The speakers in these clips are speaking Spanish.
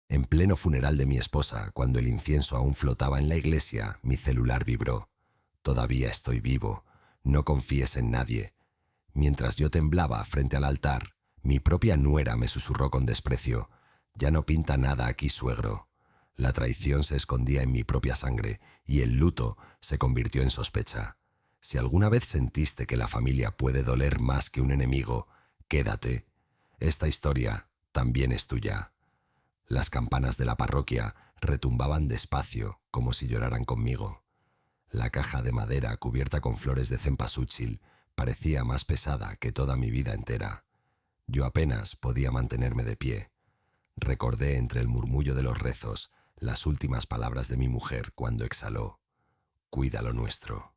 En pleno funeral de mi esposa, cuando el incienso aún flotaba en la iglesia, mi celular vibró. Todavía estoy vivo. No confíes en nadie. Mientras yo temblaba frente al altar, mi propia nuera me susurró con desprecio: «Ya no pinta nada aquí, suegro». La traición se escondía en mi propia sangre y el luto se convirtió en sospecha. Si alguna vez sentiste que la familia puede doler más que un enemigo, quédate. Esta historia también es tuya. Las campanas de la parroquia retumbaban despacio, como si lloraran conmigo. La caja de madera cubierta con flores de cempasúchil parecía más pesada que toda mi vida entera. Yo apenas podía mantenerme de pie. Recordé entre el murmullo de los rezos las últimas palabras de mi mujer cuando exhaló: «Cuida lo nuestro».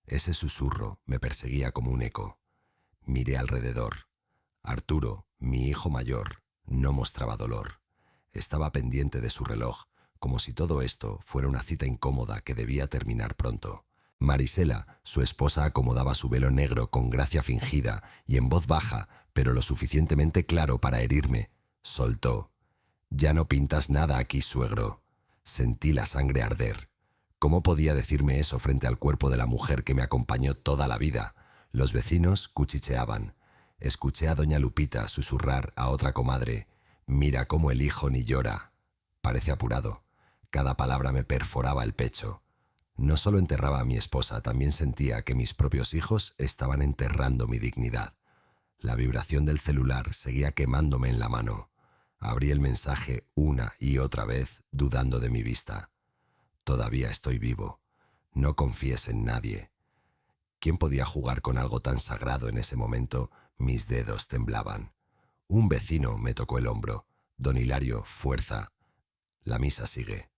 Ese susurro me perseguía como un eco. Miré alrededor. Arturo, mi hijo mayor, no mostraba dolor. Estaba pendiente de su reloj, como si todo esto fuera una cita incómoda que debía terminar pronto. Marisela, su esposa, acomodaba su velo negro con gracia fingida y en voz baja, pero lo suficientemente claro para herirme, soltó: «Ya no pintas nada aquí, suegro». Sentí la sangre arder. ¿Cómo podía decirme eso frente al cuerpo de la mujer que me acompañó toda la vida? Los vecinos cuchicheaban. Escuché a doña Lupita susurrar a otra comadre: «Mira cómo el hijo ni llora». Parece apurado. Cada palabra me perforaba el pecho. No solo enterraba a mi esposa, también sentía que mis propios hijos estaban enterrando mi dignidad. La vibración del celular seguía quemándome en la mano. Abrí el mensaje una y otra vez, dudando de mi vista. «Todavía estoy vivo. No confíes en nadie». ¿Quién podía jugar con algo tan sagrado en ese momento? Mis dedos temblaban. Un vecino me tocó el hombro. «Don Hilario, fuerza. La misa sigue».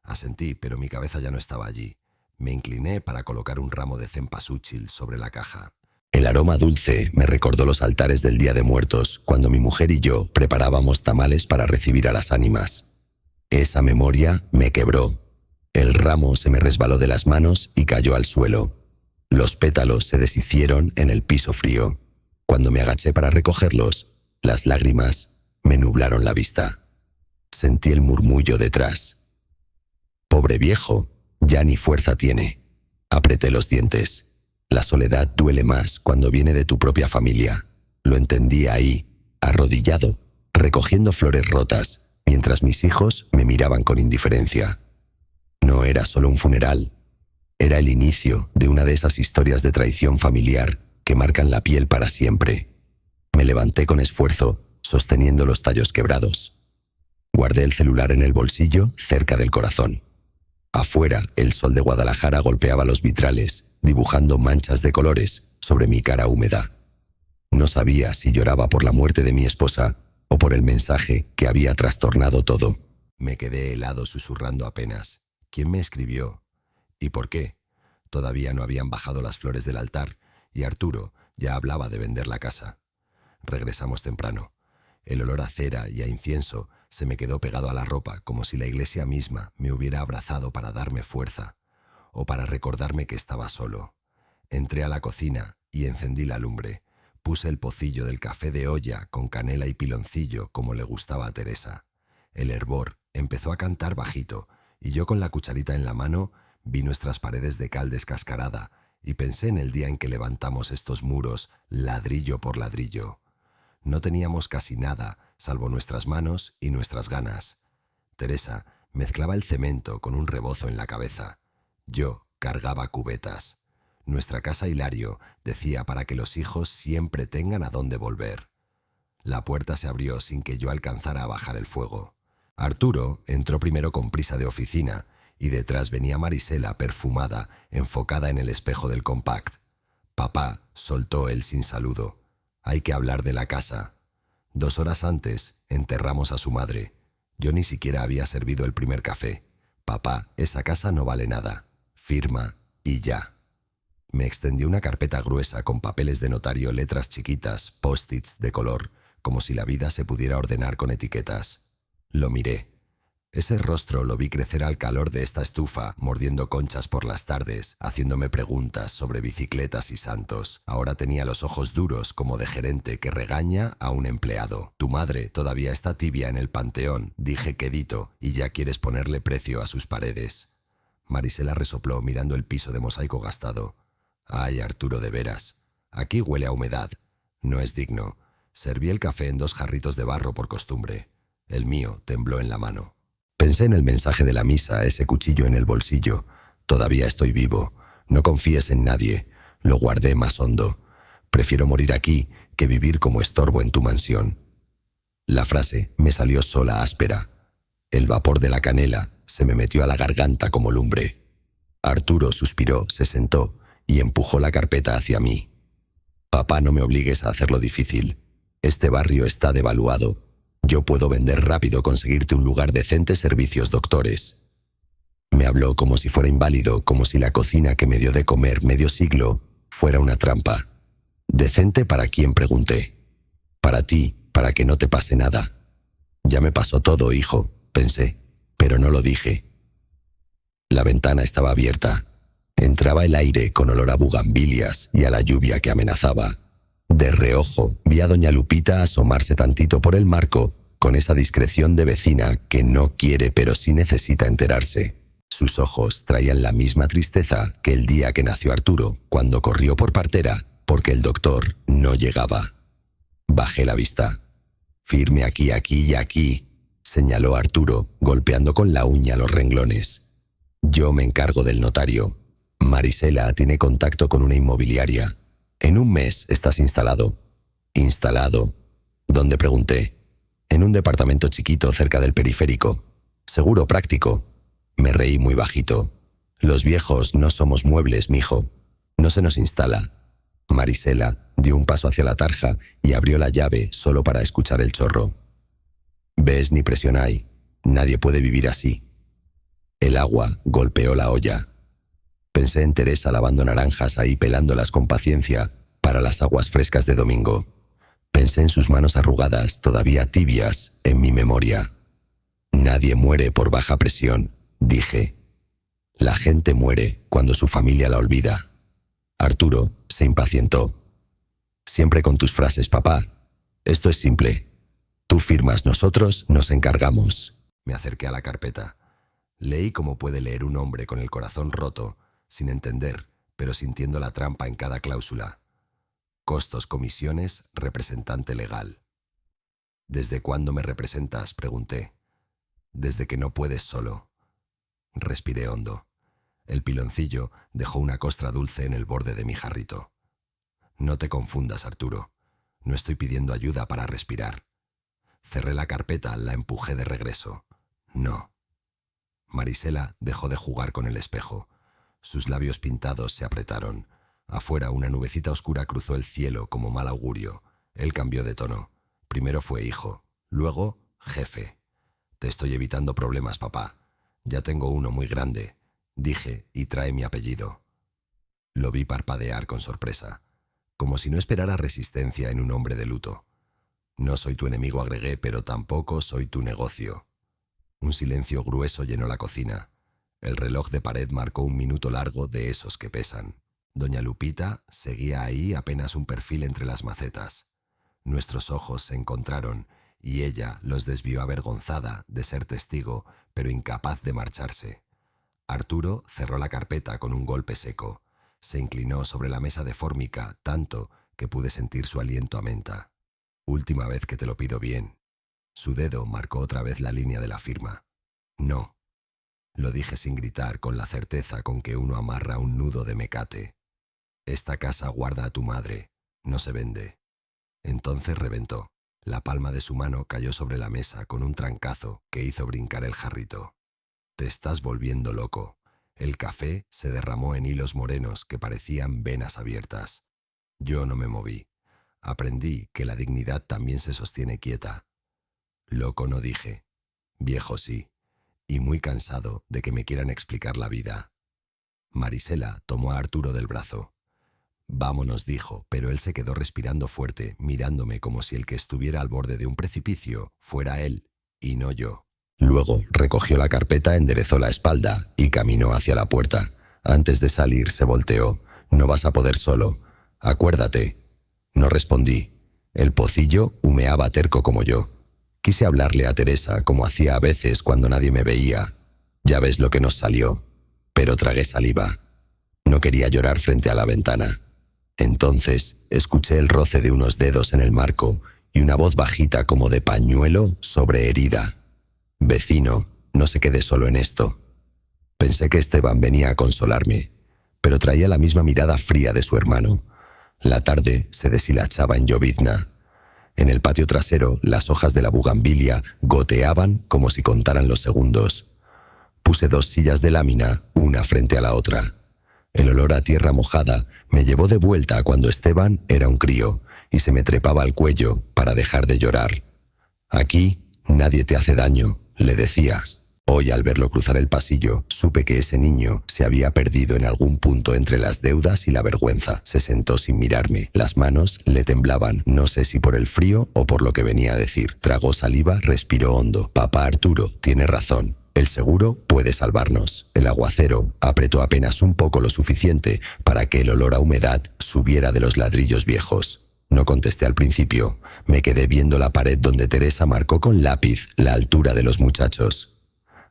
Asentí, pero mi cabeza ya no estaba allí. Me incliné para colocar un ramo de cempasúchil sobre la caja. El aroma dulce me recordó los altares del Día de Muertos, cuando mi mujer y yo preparábamos tamales para recibir a las ánimas. Esa memoria me quebró. El ramo se me resbaló de las manos y cayó al suelo. Los pétalos se deshicieron en el piso frío. Cuando me agaché para recogerlos, las lágrimas me nublaron la vista. Sentí el murmullo detrás: «Pobre viejo, ya ni fuerza tiene». Apreté los dientes. La soledad duele más cuando viene de tu propia familia. Lo entendí ahí, arrodillado, recogiendo flores rotas, mientras mis hijos me miraban con indiferencia. No era solo un funeral. Era el inicio de una de esas historias de traición familiar que marcan la piel para siempre. Me levanté con esfuerzo, sosteniendo los tallos quebrados. Guardé el celular en el bolsillo, cerca del corazón. Afuera, el sol de Guadalajara golpeaba los vitrales, dibujando manchas de colores sobre mi cara húmeda. No sabía si lloraba por la muerte de mi esposa o por el mensaje que había trastornado todo. Me quedé helado, susurrando apenas: «¿Quién me escribió? ¿Y por qué?». Todavía no habían bajado las flores del altar y Arturo ya hablaba de vender la casa. Regresamos temprano. El olor a cera y a incienso se me quedó pegado a la ropa, como si la iglesia misma me hubiera abrazado para darme fuerza o para recordarme que estaba solo. Entré a la cocina y encendí la lumbre. Puse el pocillo del café de olla con canela y piloncillo como le gustaba a Teresa. El hervor empezó a cantar bajito y yo, con la cucharita en la mano, vi nuestras paredes de cal descascarada y pensé en el día en que levantamos estos muros ladrillo por ladrillo. No teníamos casi nada, salvo nuestras manos y nuestras ganas. Teresa mezclaba el cemento con un rebozo en la cabeza. Yo cargaba cubetas. Nuestra casa, Hilario, decía, para que los hijos siempre tengan a dónde volver. La puerta se abrió sin que yo alcanzara a bajar el fuego. Arturo entró primero con prisa de oficina y detrás venía Marisela, perfumada, enfocada en el espejo del compact. «Papá», soltó él sin saludo, «hay que hablar de la casa». 2 horas antes enterramos a su madre. Yo ni siquiera había servido el primer café. «Papá, esa casa no vale nada. Firma y ya». Me extendió una carpeta gruesa con papeles de notario, letras chiquitas, post-its de color, como si la vida se pudiera ordenar con etiquetas. Lo miré. Ese rostro lo vi crecer al calor de esta estufa, mordiendo conchas por las tardes, haciéndome preguntas sobre bicicletas y santos. Ahora tenía los ojos duros como de gerente que regaña a un empleado. Tu madre todavía está tibia en el panteón, dije quedito, y ya quieres ponerle precio a sus paredes. Marisela resopló mirando el piso de mosaico gastado. Ay, Arturo, de veras. Aquí huele a humedad. No es digno. Serví el café en 2 jarritos de barro por costumbre. El mío tembló en la mano. Pensé en el mensaje de la misa, ese cuchillo en el bolsillo. Todavía estoy vivo. No confíes en nadie. Lo guardé más hondo. Prefiero morir aquí que vivir como estorbo en tu mansión. La frase me salió sola, áspera. El vapor de la canela se me metió a la garganta como lumbre. Arturo suspiró, se sentó y empujó la carpeta hacia mí. Papá, no me obligues a hacerlo difícil. Este barrio está devaluado. Yo puedo vender rápido, conseguirte un lugar decente, servicios, doctores. Me habló como si fuera inválido, como si la cocina que me dio de comer medio siglo fuera una trampa. ¿Decente para quién?, pregunté. Para ti, para que no te pase nada. Ya me pasó todo, hijo, pensé, pero no lo dije. La ventana estaba abierta. Entraba el aire con olor a bugambilias y a la lluvia que amenazaba. De reojo vi a doña Lupita asomarse tantito por el marco con esa discreción de vecina que no quiere pero sí necesita enterarse. Sus ojos traían la misma tristeza que el día que nació Arturo, cuando corrió por partera porque el doctor no llegaba. Bajé la vista. Firme aquí, aquí y aquí, señaló Arturo, golpeando con la uña los renglones. Yo me encargo del notario. Marisela tiene contacto con una inmobiliaria. En 1 mes estás instalado. ¿Instalado? ¿Dónde?, pregunté. En un departamento chiquito cerca del periférico. Seguro, práctico. Me reí muy bajito. Los viejos no somos muebles, mijo. No se nos instala. Marisela dio un paso hacia la tarja y abrió la llave solo para escuchar el chorro. ¿Ves? Ni presión hay. Nadie puede vivir así. El agua golpeó la olla. Pensé en Teresa lavando naranjas ahí, pelándolas con paciencia para las aguas frescas de domingo. Pensé en sus manos arrugadas, todavía tibias, en mi memoria. Nadie muere por baja presión, dije. La gente muere cuando su familia la olvida. Arturo se impacientó. Siempre con tus frases, papá. Esto es simple. Tú firmas, nosotros nos encargamos. Me acerqué a la carpeta. Leí como puede leer un hombre con el corazón roto, sin entender, pero sintiendo la trampa en cada cláusula. Costos, comisiones, representante legal. ¿Desde cuándo me representas?, pregunté. Desde que no puedes solo. Respiré hondo. El piloncillo dejó una costra dulce en el borde de mi jarrito. No te confundas, Arturo. No estoy pidiendo ayuda para respirar. Cerré la carpeta, la empujé de regreso. No. Marisela dejó de jugar con el espejo. Sus labios pintados se apretaron. Afuera una nubecita oscura cruzó el cielo como mal augurio. Él cambió de tono. Primero fue hijo, luego jefe. Te estoy evitando problemas, papá. Ya tengo uno muy grande, dije, y trae mi apellido. Lo vi parpadear con sorpresa, como si no esperara resistencia en un hombre de luto. No soy tu enemigo, agregué, pero tampoco soy tu negocio. Un silencio grueso llenó la cocina. El reloj de pared marcó 1 minuto largo de esos que pesan. Doña Lupita seguía ahí, apenas un perfil entre las macetas. Nuestros ojos se encontraron y ella los desvió avergonzada de ser testigo, pero incapaz de marcharse. Arturo cerró la carpeta con un golpe seco. Se inclinó sobre la mesa de fórmica tanto que pude sentir su aliento a menta. Última vez que te lo pido bien. Su dedo marcó otra vez la línea de la firma. No. Lo dije sin gritar, con la certeza con que uno amarra un nudo de mecate. Esta casa guarda a tu madre. No se vende. Entonces reventó. La palma de su mano cayó sobre la mesa con un trancazo que hizo brincar el jarrito. Te estás volviendo loco. El café se derramó en hilos morenos que parecían venas abiertas. Yo no me moví. Aprendí que la dignidad también se sostiene quieta. Loco no dije. Viejo sí. Y muy cansado de que me quieran explicar la vida. Marisela tomó a Arturo del brazo. Vámonos, dijo, pero él se quedó respirando fuerte, mirándome como si el que estuviera al borde de un precipicio fuera él y no yo. Luego recogió la carpeta, enderezó la espalda y caminó hacia la puerta. Antes de salir se volteó. «No vas a poder solo. Acuérdate». No respondí. El pocillo humeaba terco como yo. Quise hablarle a Teresa como hacía a veces cuando nadie me veía. Ya ves lo que nos salió. Pero tragué saliva. No quería llorar frente a la ventana. Entonces escuché el roce de unos dedos en el marco y una voz bajita como de pañuelo sobre herida. «Vecino, no se quede solo en esto». Pensé que Esteban venía a consolarme, pero traía la misma mirada fría de su hermano. La tarde se deshilachaba en llovizna. En el patio trasero, las hojas de la bugambilia goteaban como si contaran los segundos. Puse 2 sillas de lámina, una frente a la otra. El olor a tierra mojada me llevó de vuelta a cuando Esteban era un crío y se me trepaba al cuello para dejar de llorar. «Aquí nadie te hace daño», le decías. Hoy, al verlo cruzar el pasillo, supe que ese niño se había perdido en algún punto entre las deudas y la vergüenza. Se sentó sin mirarme. Las manos le temblaban, no sé si por el frío o por lo que venía a decir. Tragó saliva, respiró hondo. «Papá Arturo tiene razón. El seguro puede salvarnos». El aguacero apretó apenas un poco, lo suficiente para que el olor a humedad subiera de los ladrillos viejos. No contesté al principio. Me quedé viendo la pared donde Teresa marcó con lápiz la altura de los muchachos.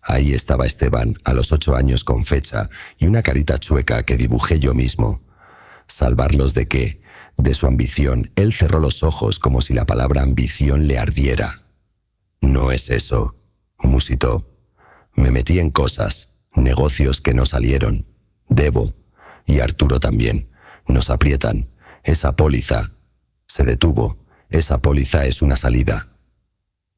Ahí estaba Esteban, a los 8 años con fecha, y una carita chueca que dibujé yo mismo. ¿Salvarlos de qué? De su ambición. Él cerró los ojos como si la palabra ambición le ardiera. «No es eso», musitó. «Me metí en cosas, negocios que no salieron. Debo. Y Arturo también. Nos aprietan. Esa póliza». Se detuvo. «Esa póliza es una salida».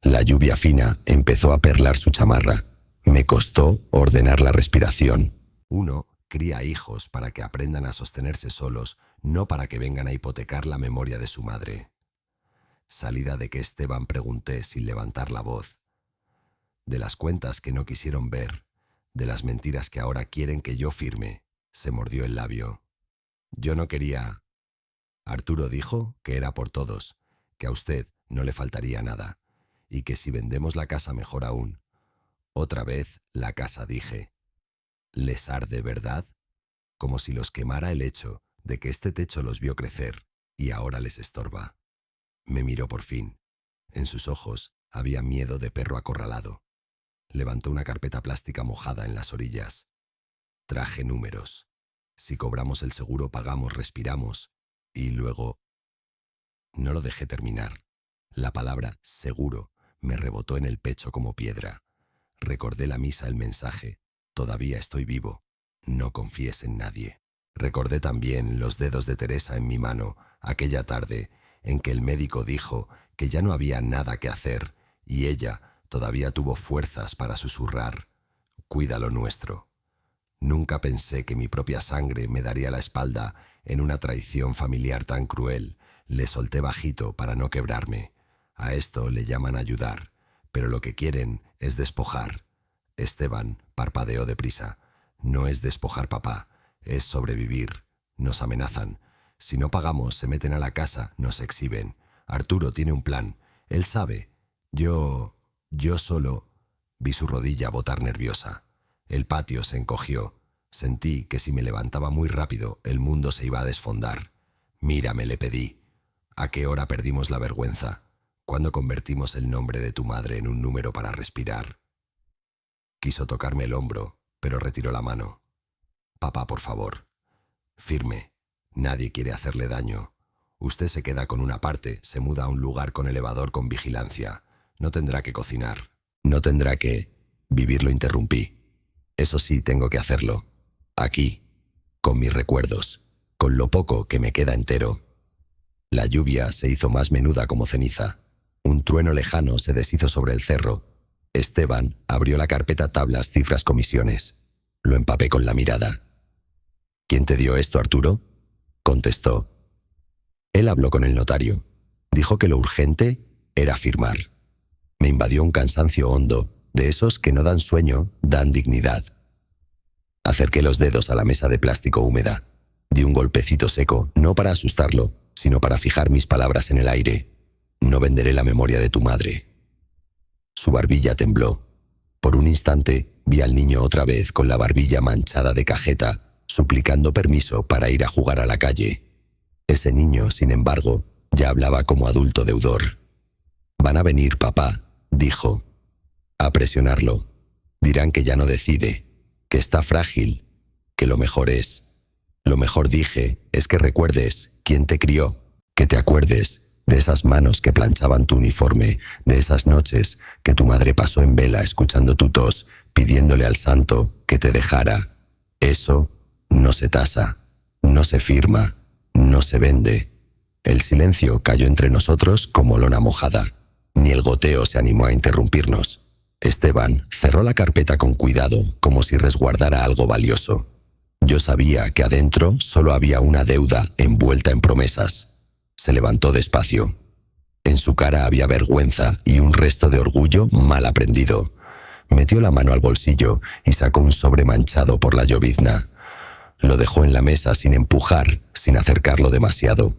La lluvia fina empezó a perlar su chamarra. Me costó ordenar la respiración. Uno cría hijos para que aprendan a sostenerse solos, no para que vengan a hipotecar la memoria de su madre. Salida de que Esteban, pregunté sin levantar la voz. De las cuentas que no quisieron ver, de las mentiras que ahora quieren que yo firme. Se mordió el labio. Yo no quería. Arturo dijo que era por todos, que a usted no le faltaría nada, y que si vendemos la casa mejor aún. Otra vez la casa, dije. ¿Les arde, verdad? Como si los quemara el hecho de que este techo los vio crecer y ahora les estorba. Me miró por fin. En sus ojos había miedo de perro acorralado. Levantó una carpeta plástica mojada en las orillas. Traje números. Si cobramos el seguro, pagamos, respiramos. Y luego... No lo dejé terminar. La palabra seguro me rebotó en el pecho como piedra. Recordé la misa, el mensaje. Todavía estoy vivo. No confíes en nadie. Recordé también los dedos de Teresa en mi mano, aquella tarde en que el médico dijo que ya no había nada que hacer y ella todavía tuvo fuerzas para susurrar: «Cuida lo nuestro». Nunca pensé que mi propia sangre me daría la espalda en una traición familiar tan cruel. Le solté bajito para no quebrarme. A esto le llaman ayudar, pero lo que quieren es despojar. Esteban parpadeó deprisa. «No es despojar, papá, es sobrevivir. Nos amenazan. Si no pagamos, se meten a la casa, nos exhiben. Arturo tiene un plan. Él sabe. Yo solo...». Vi su rodilla botar nerviosa. El patio se encogió. Sentí que si me levantaba muy rápido, el mundo se iba a desfondar. «Mírame», le pedí. «¿A qué hora perdimos la vergüenza? ¿Cuándo convertimos el nombre de tu madre en un número para respirar?» Quiso tocarme el hombro, pero retiró la mano. «Papá, por favor. Firme. Nadie quiere hacerle daño. Usted se queda con una parte, se muda a un lugar con elevador con vigilancia. No tendrá que cocinar. No tendrá que...». Vivir, lo interrumpí. «Eso sí, tengo que hacerlo. Aquí. Con mis recuerdos. Con lo poco que me queda entero». La lluvia se hizo más menuda como ceniza. Un trueno lejano se deshizo sobre el cerro. Esteban abrió la carpeta, tablas, cifras, comisiones. Lo empapé con la mirada. «¿Quién te dio esto, Arturo?», contestó. Él habló con el notario. Dijo que lo urgente era firmar. Me invadió un cansancio hondo, de esos que no dan sueño, dan dignidad. Acerqué los dedos a la mesa de plástico húmeda. Di un golpecito seco, no para asustarlo, sino para fijar mis palabras en el aire. «No venderé la memoria de tu madre». Su barbilla tembló. Por un instante vi al niño otra vez con la barbilla manchada de cajeta, suplicando permiso para ir a jugar a la calle. Ese niño, sin embargo, ya hablaba como adulto deudor. «Van a venir, papá», dijo. «A presionarlo. Dirán que ya no decide, que está frágil, que lo mejor es. Lo mejor, dije, es que recuerdes quién te crió, que te acuerdes de esas manos que planchaban tu uniforme, de esas noches que tu madre pasó en vela escuchando tu tos, pidiéndole al santo que te dejara. Eso no se tasa, no se firma, no se vende». El silencio cayó entre nosotros como lona mojada. Ni el goteo se animó a interrumpirnos. Esteban cerró la carpeta con cuidado, como si resguardara algo valioso. Yo sabía que adentro solo había una deuda envuelta en promesas. Se levantó despacio. En su cara había vergüenza y un resto de orgullo mal aprendido. Metió la mano al bolsillo y sacó un sobre manchado por la llovizna. Lo dejó en la mesa sin empujar, sin acercarlo demasiado.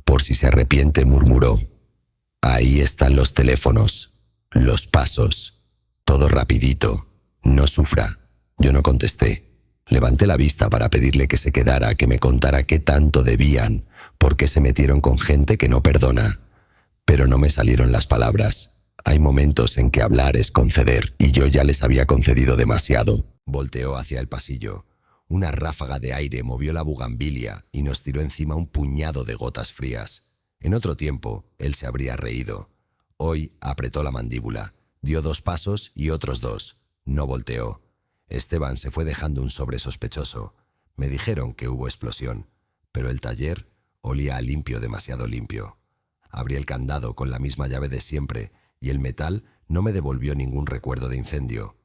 Por si se arrepiente, murmuró: «Ahí están los teléfonos, los pasos. Todo rapidito. No sufra». Yo no contesté. Levanté la vista para pedirle que se quedara, que me contara qué tanto debían, por qué se metieron con gente que no perdona. Pero no me salieron las palabras. Hay momentos en que hablar es conceder, y yo ya les había concedido demasiado. Volteó hacia el pasillo. Una ráfaga de aire movió la bugambilia y nos tiró encima un puñado de gotas frías. En otro tiempo, él se habría reído. Hoy apretó la mandíbula, dio 2 pasos y otros 2. No volteó. Esteban se fue dejando un sobre sospechoso. Me dijeron que hubo explosión, pero el taller olía a limpio, demasiado limpio. Abrí el candado con la misma llave de siempre y el metal no me devolvió ningún recuerdo de incendio.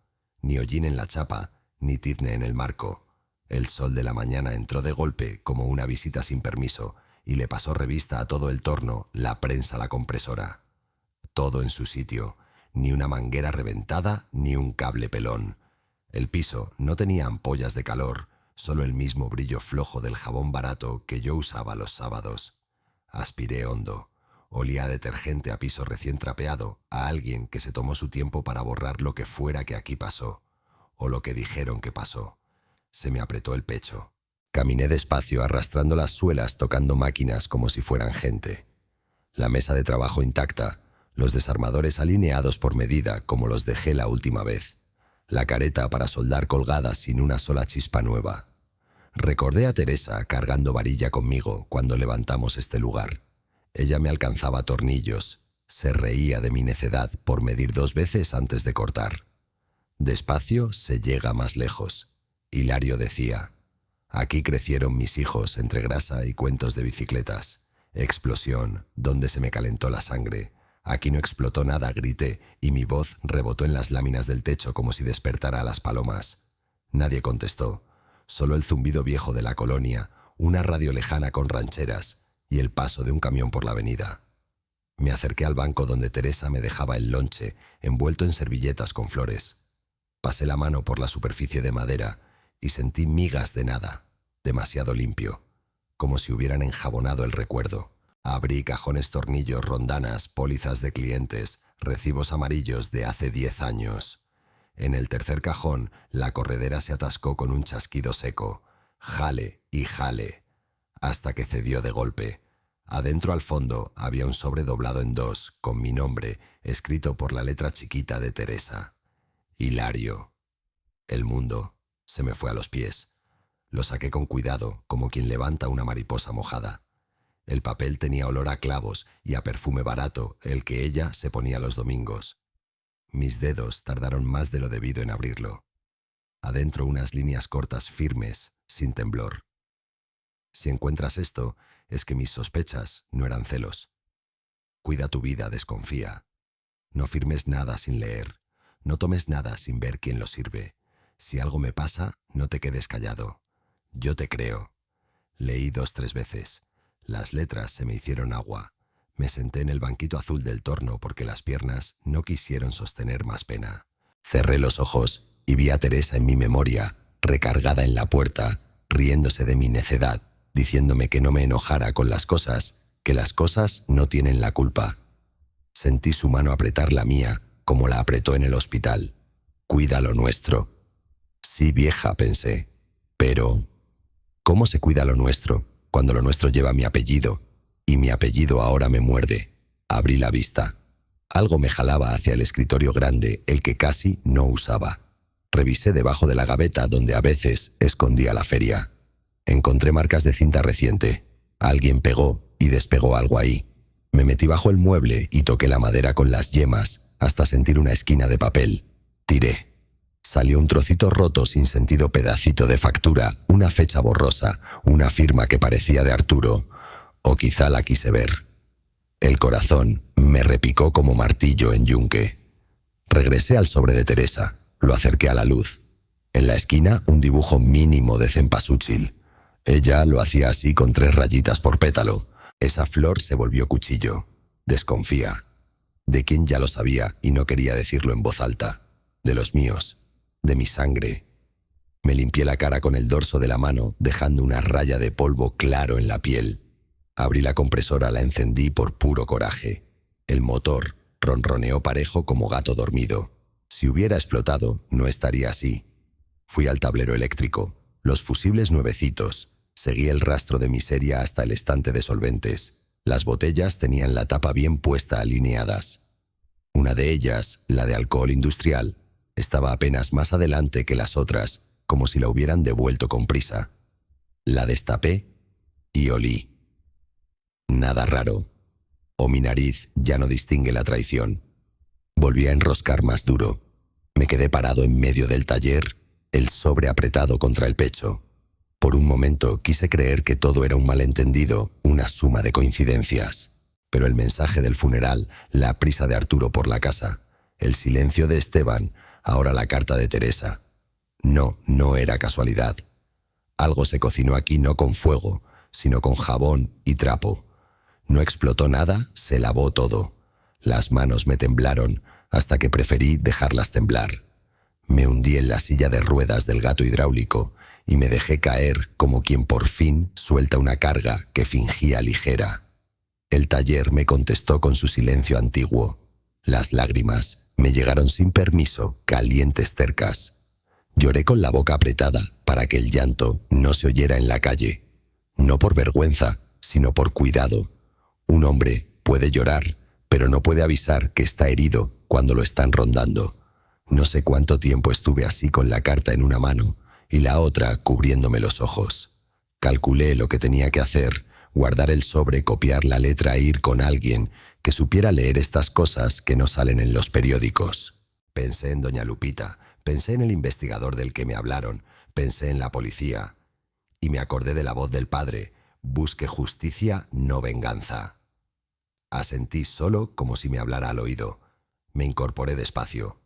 Ni hollín en la chapa, ni tizne en el marco. El sol de la mañana entró de golpe como una visita sin permiso y le pasó revista a todo el torno, la prensa, la compresora. Todo en su sitio, ni una manguera reventada, ni un cable pelón. El piso no tenía ampollas de calor, solo el mismo brillo flojo del jabón barato que yo usaba los sábados. Aspiré hondo. Olía a detergente, a piso recién trapeado, a alguien que se tomó su tiempo para borrar lo que fuera que aquí pasó, o lo que dijeron que pasó. Se me apretó el pecho. Caminé despacio, arrastrando las suelas, tocando máquinas como si fueran gente. La mesa de trabajo intacta, los desarmadores alineados por medida como los dejé la última vez. La careta para soldar colgada sin una sola chispa nueva. Recordé a Teresa cargando varilla conmigo cuando levantamos este lugar. Ella me alcanzaba tornillos, se reía de mi necedad por medir 2 veces antes de cortar. Despacio se llega más lejos. Hilario decía: «Aquí crecieron mis hijos entre grasa y cuentos de bicicletas. Explosión, donde se me calentó la sangre. Aquí no explotó nada», grité, y mi voz rebotó en las láminas del techo como si despertara a las palomas. Nadie contestó, solo el zumbido viejo de la colonia, una radio lejana con rancheras y el paso de un camión por la avenida. Me acerqué al banco donde Teresa me dejaba el lonche, envuelto en servilletas con flores. Pasé la mano por la superficie de madera y sentí migas de nada, demasiado limpio, como si hubieran enjabonado el recuerdo. Abrí cajones, tornillos, rondanas, pólizas de clientes, recibos amarillos de hace 10 años. En el tercer cajón, la corredera se atascó con un chasquido seco. Jale y jale, hasta que cedió de golpe. Adentro, al fondo, había un sobre doblado en 2, con mi nombre, escrito por la letra chiquita de Teresa. Hilario. El mundo se me fue a los pies. Lo saqué con cuidado, como quien levanta una mariposa mojada. El papel tenía olor a clavos y a perfume barato, el que ella se ponía los domingos. Mis dedos tardaron más de lo debido en abrirlo. Adentro unas líneas cortas, firmes, sin temblor. Si encuentras esto, es que mis sospechas no eran celos. Cuida tu vida, desconfía. No firmes nada sin leer. No tomes nada sin ver quién lo sirve. Si algo me pasa, no te quedes callado. Yo te creo. Leí 2-3 veces. Las letras se me hicieron agua. Me senté en el banquito azul del torno porque las piernas no quisieron sostener más pena. Cerré los ojos y vi a Teresa en mi memoria, recargada en la puerta, riéndose de mi necedad, diciéndome que no me enojara con las cosas, que las cosas no tienen la culpa. Sentí su mano apretar la mía, como la apretó en el hospital. cuida lo nuestro. Sí, vieja, pensé. Pero, ¿cómo se cuida lo nuestro cuando lo nuestro lleva mi apellido y mi apellido ahora me muerde? Abrí la vista. Algo me jalaba hacia el escritorio grande, el que casi no usaba. Revisé debajo de la gaveta donde a veces escondía la feria. Encontré marcas de cinta reciente. Alguien pegó y despegó algo ahí. Me metí bajo el mueble y toqué la madera con las yemas hasta sentir una esquina de papel. Tiré. Salió un trocito roto sin sentido pedacito de factura, una fecha borrosa, una firma que parecía de Arturo, o quizá la quise ver. El corazón me repicó como martillo en yunque. Regresé al sobre de Teresa, lo acerqué a la luz. En la esquina un dibujo mínimo de cempasúchil. Ella lo hacía así con 3 rayitas por pétalo. Esa flor se volvió cuchillo. Desconfía. De quién ya lo sabía y no quería decirlo en voz alta. De los míos. De mi sangre. Me limpié la cara con el dorso de la mano, dejando una raya de polvo claro en la piel. Abrí la compresora, la encendí por puro coraje. El motor ronroneó parejo como gato dormido. Si hubiera explotado, no estaría así. Fui al tablero eléctrico. Los fusibles nuevecitos. Seguí el rastro de miseria hasta el estante de solventes. Las botellas tenían la tapa bien puesta, alineadas. Una de ellas, la de alcohol industrial, estaba apenas más adelante que las otras, como si la hubieran devuelto con prisa. La destapé y olí. Nada raro. O mi nariz ya no distingue la traición. Volví a enroscar más duro. Me quedé parado en medio del taller, el sobre apretado contra el pecho. Por un momento quise creer que todo era un malentendido, una suma de coincidencias. Pero el mensaje del funeral, la prisa de Arturo por la casa, el silencio de Esteban, ahora la carta de Teresa. No era casualidad. Algo se cocinó aquí no con fuego, sino con jabón y trapo. No explotó nada, se lavó todo. Las manos me temblaron hasta que preferí dejarlas temblar. Me hundí en la silla de ruedas del gato hidráulico y me dejé caer como quien por fin suelta una carga que fingía ligera. El taller me contestó con su silencio antiguo. Las lágrimas me llegaron sin permiso, calientes cercas. Lloré con la boca apretada para que el llanto no se oyera en la calle. No por vergüenza, sino por cuidado. Un hombre puede llorar, pero no puede avisar que está herido cuando lo están rondando. No sé cuánto tiempo estuve así con la carta en una mano y la otra cubriéndome los ojos. Calculé lo que tenía que hacer, guardar el sobre, copiar la letra e ir con alguien que supiera leer estas cosas que no salen en los periódicos. Pensé en doña Lupita, pensé en el investigador del que me hablaron, pensé en la policía. Y me acordé de la voz del padre: busque justicia, no venganza. Asentí solo como si me hablara al oído. Me incorporé despacio.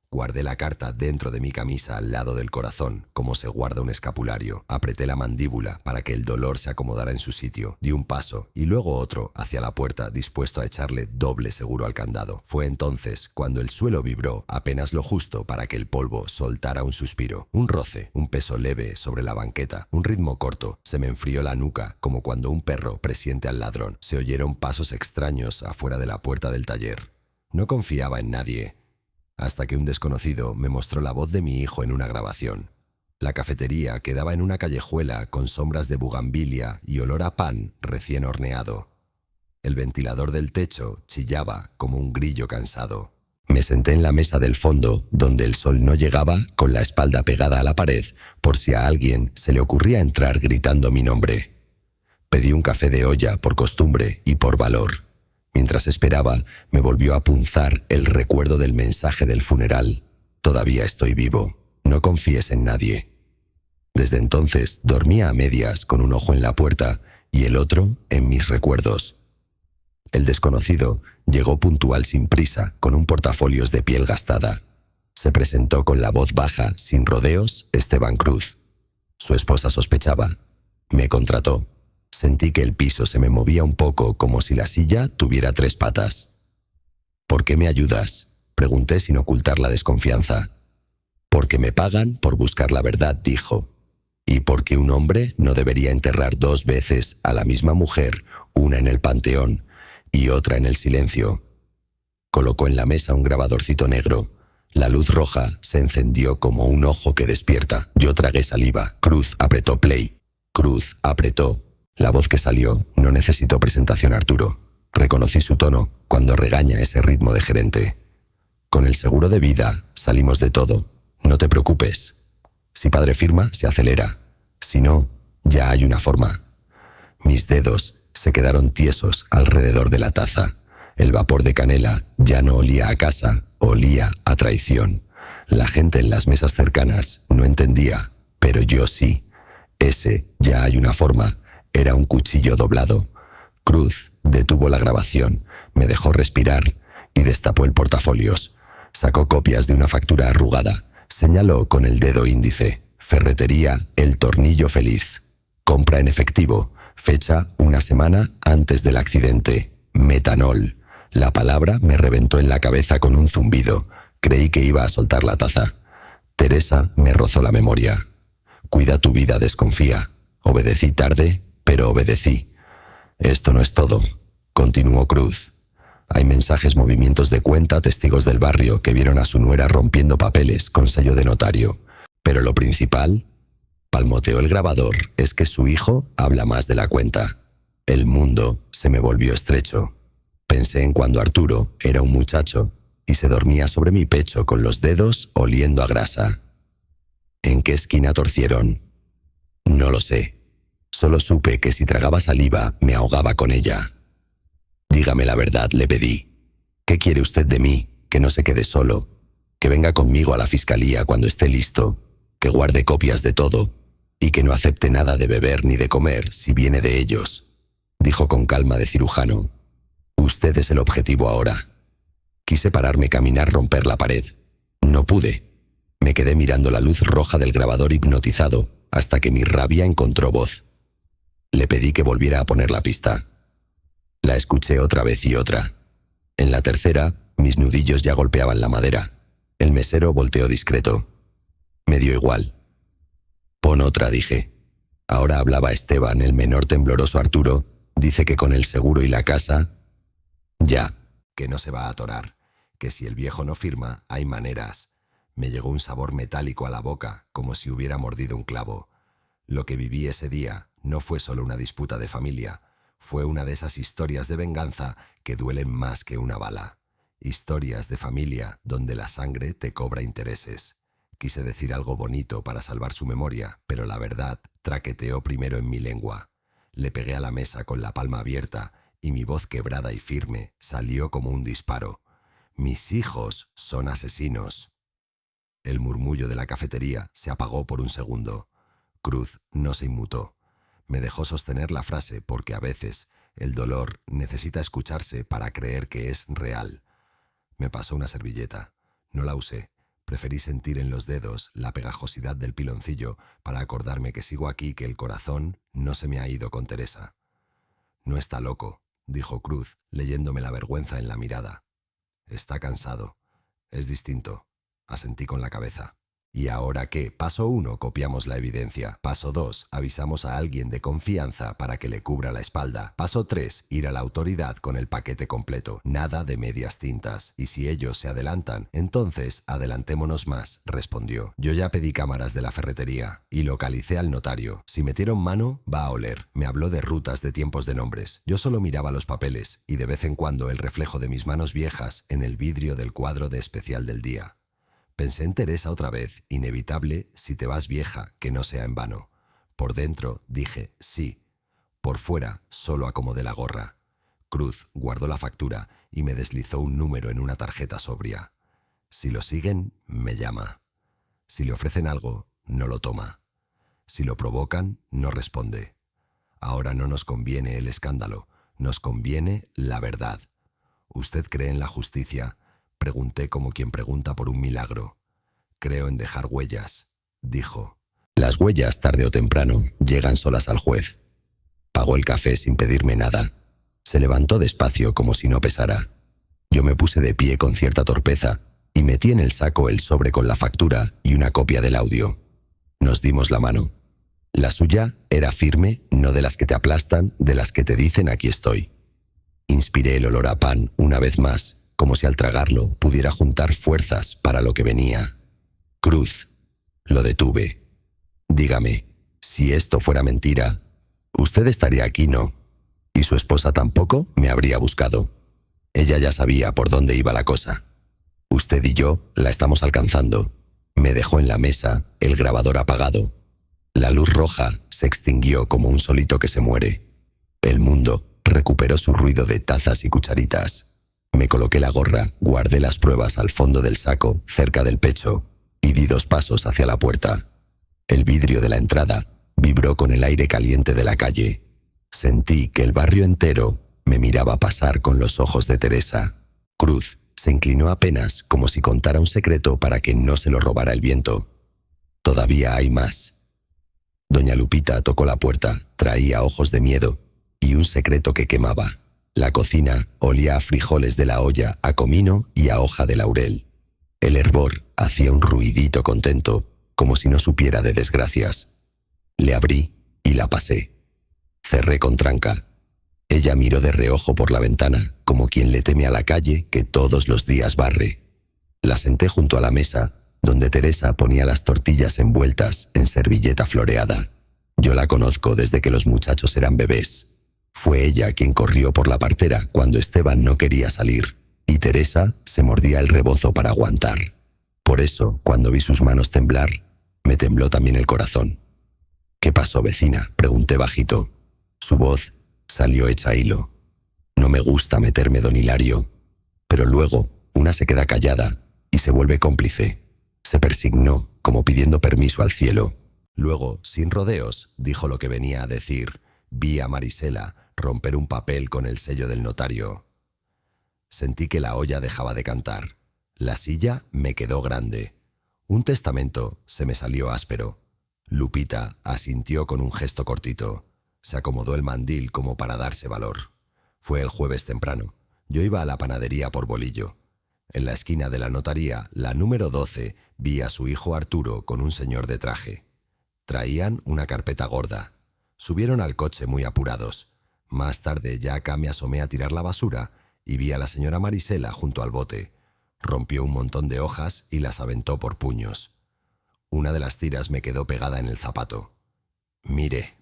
Guardé la carta dentro de mi camisa al lado del corazón, como se guarda un escapulario. Apreté la mandíbula para que el dolor se acomodara en su sitio. Di un paso y luego otro hacia la puerta, dispuesto a echarle doble seguro al candado. Fue entonces cuando el suelo vibró apenas lo justo para que el polvo soltara un suspiro. Un roce, un peso leve sobre la banqueta, un ritmo corto. Se me enfrió la nuca, como cuando un perro presiente al ladrón. Se oyeron pasos extraños afuera de la puerta del taller. No confiaba en nadie, hasta que un desconocido me mostró la voz de mi hijo en una grabación. La cafetería quedaba en una callejuela con sombras de bugambilia y olor a pan recién horneado. El ventilador del techo chillaba como un grillo cansado. Me senté en la mesa del fondo, donde el sol no llegaba, con la espalda pegada a la pared, por si a alguien se le ocurría entrar gritando mi nombre. Pedí un café de olla por costumbre y por valor. Mientras esperaba, me volvió a punzar el recuerdo del mensaje del funeral. Todavía estoy vivo. No confíes en nadie. Desde entonces dormía a medias con un ojo en la puerta y el otro en mis recuerdos. El desconocido llegó puntual sin prisa, con un portafolios de piel gastada. Se presentó con la voz baja, sin rodeos, Esteban Cruz. Su esposa sospechaba. Me contrató. Sentí que el piso se me movía un poco, como si la silla tuviera 3 patas. ¿Por qué me ayudas?, pregunté sin ocultar la desconfianza. Porque me pagan por buscar la verdad, dijo. Y porque un hombre no debería enterrar 2 veces a la misma mujer, una en el panteón y otra en el silencio. Colocó en la mesa un grabadorcito negro. La luz roja se encendió como un ojo que despierta. Yo tragué saliva. Cruz apretó play. Cruz apretó. La voz que salió no necesitó presentación, Arturo. Reconocí su tono cuando regaña ese ritmo de gerente. Con el seguro de vida salimos de todo. No te preocupes. Si padre firma, se acelera. Si no, ya hay una forma. Mis dedos se quedaron tiesos alrededor de la taza. El vapor de canela ya no olía a casa, olía a traición. La gente en las mesas cercanas no entendía, pero yo sí. Ese ya hay una forma. Era un cuchillo doblado. Cruz detuvo la grabación, me dejó respirar y destapó el portafolios. Sacó copias de una factura arrugada. Señaló con el dedo índice. Ferretería El Tornillo Feliz. Compra en efectivo. Fecha una semana antes del accidente. Metanol. La palabra me reventó en la cabeza con un zumbido. Creí que iba a soltar la taza. Teresa me rozó la memoria. Cuida tu vida, desconfía. Obedecí tarde, pero obedecí. Esto no es todo, continuó Cruz. Hay mensajes, movimientos de cuenta, testigos del barrio que vieron a su nuera rompiendo papeles con sello de notario. Pero lo principal, palmoteó el grabador, es que su hijo habla más de la cuenta. El mundo se me volvió estrecho. Pensé en cuando Arturo era un muchacho y se dormía sobre mi pecho con los dedos oliendo a grasa. ¿En qué esquina torcieron? No lo sé. Solo supe que si tragaba saliva me ahogaba con ella. Dígame la verdad, le pedí. ¿Qué quiere usted de mí? Que no se quede solo. Que venga conmigo a la fiscalía cuando esté listo. Que guarde copias de todo. Y que no acepte nada de beber ni de comer si viene de ellos. Dijo con calma de cirujano. Usted es el objetivo ahora. Quise pararme, caminar, romper la pared. No pude. Me quedé mirando la luz roja del grabador hipnotizado hasta que mi rabia encontró voz. Le pedí que volviera a poner la pista. La escuché otra vez y otra. En la tercera, mis nudillos ya golpeaban la madera. El mesero volteó discreto. Me dio igual. Pon otra, dije. Ahora hablaba Esteban, el menor tembloroso Arturo. Dice que con el seguro y la casa... Ya, que no se va a atorar. Que si el viejo no firma, hay maneras. Me llegó un sabor metálico a la boca, como si hubiera mordido un clavo. Lo que viví ese día no fue solo una disputa de familia, fue una de esas historias de venganza que duelen más que una bala. Historias de familia donde la sangre te cobra intereses. Quise decir algo bonito para salvar su memoria, pero la verdad traqueteó primero en mi lengua. Le pegué a la mesa con la palma abierta y mi voz quebrada y firme salió como un disparo. Mis hijos son asesinos. El murmullo de la cafetería se apagó por un segundo. Cruz no se inmutó. Me dejó sostener la frase porque a veces el dolor necesita escucharse para creer que es real. Me pasó una servilleta. No la usé. Preferí sentir en los dedos la pegajosidad del piloncillo para acordarme que sigo aquí, que el corazón no se me ha ido con Teresa. No está loco, dijo Cruz, leyéndome la vergüenza en la mirada. Está cansado. Es distinto. Asentí con la cabeza. ¿Y ahora qué? Paso 1, copiamos la evidencia. Paso 2, avisamos a alguien de confianza para que le cubra la espalda. Paso 3, ir a la autoridad con el paquete completo. Nada de medias tintas. Y si ellos se adelantan, entonces adelantémonos más, respondió. Yo ya pedí cámaras de la ferretería y localicé al notario. Si metieron mano, va a oler. Me habló de rutas, de tiempos, de nombres. Yo solo miraba los papeles y de vez en cuando el reflejo de mis manos viejas en el vidrio del cuadro de especial del día. Pensé en Teresa otra vez, inevitable si te vas vieja, que no sea en vano. Por dentro dije sí. Por fuera solo acomodé la gorra. Cruz guardó la factura y me deslizó un número en una tarjeta sobria. Si lo siguen, me llama. Si le ofrecen algo, no lo toma. Si lo provocan, no responde. Ahora no nos conviene el escándalo, nos conviene la verdad. ¿Usted cree en la justicia? Pregunté como quien pregunta por un milagro. Creo en dejar huellas, dijo. Las huellas, tarde o temprano, llegan solas al juez. Pagó el café sin pedirme nada. Se levantó despacio como si no pesara. Yo me puse de pie con cierta torpeza y metí en el saco el sobre con la factura y una copia del audio. Nos dimos la mano. La suya era firme, no de las que te aplastan, de las que te dicen aquí estoy. Inspiré el olor a pan una vez más como si al tragarlo pudiera juntar fuerzas para lo que venía. Cruz. Lo detuve. Dígame, si esto fuera mentira, usted estaría aquí, ¿no? Y su esposa tampoco me habría buscado. Ella ya sabía por dónde iba la cosa. Usted y yo la estamos alcanzando. Me dejó en la mesa, el grabador apagado. La luz roja se extinguió como un solito que se muere. El mundo recuperó su ruido de tazas y cucharitas. Me coloqué la gorra, guardé las pruebas al fondo del saco, cerca del pecho, y di 2 pasos hacia la puerta. El vidrio de la entrada vibró con el aire caliente de la calle. Sentí que el barrio entero me miraba pasar con los ojos de Teresa. Cruz se inclinó apenas como si contara un secreto para que no se lo robara el viento. Todavía hay más. Doña Lupita tocó la puerta, traía ojos de miedo y un secreto que quemaba. La cocina olía a frijoles de la olla, a comino y a hoja de laurel. El hervor hacía un ruidito contento, como si no supiera de desgracias. Le abrí y la pasé. Cerré con tranca. Ella miró de reojo por la ventana, como quien le teme a la calle que todos los días barre. La senté junto a la mesa, donde Teresa ponía las tortillas envueltas en servilleta floreada. Yo la conozco desde que los muchachos eran bebés. Fue ella quien corrió por la partera cuando Esteban no quería salir, y Teresa se mordía el rebozo para aguantar. Por eso, cuando vi sus manos temblar, me tembló también el corazón. «¿Qué pasó, vecina?», pregunté bajito. Su voz salió hecha hilo. No me gusta meterme, don Hilario. Pero luego una se queda callada y se vuelve cómplice. Se persignó, como pidiendo permiso al cielo. Luego, sin rodeos, dijo lo que venía a decir. Vi a Marisela romper un papel con el sello del notario. Sentí que la olla dejaba de cantar. La silla me quedó grande. Un testamento se me salió áspero. Lupita asintió con un gesto cortito. Se acomodó el mandil como para darse valor. Fue el jueves temprano. Yo iba a la panadería por bolillo. En la esquina de la notaría, la número 12, vi a su hijo Arturo con un señor de traje. Traían una carpeta gorda. Subieron al coche muy apurados. Más tarde ya acá me asomé a tirar la basura y vi a la señora Marisela junto al bote. Rompió un montón de hojas y las aventó por puños. Una de las tiras me quedó pegada en el zapato. «Mire».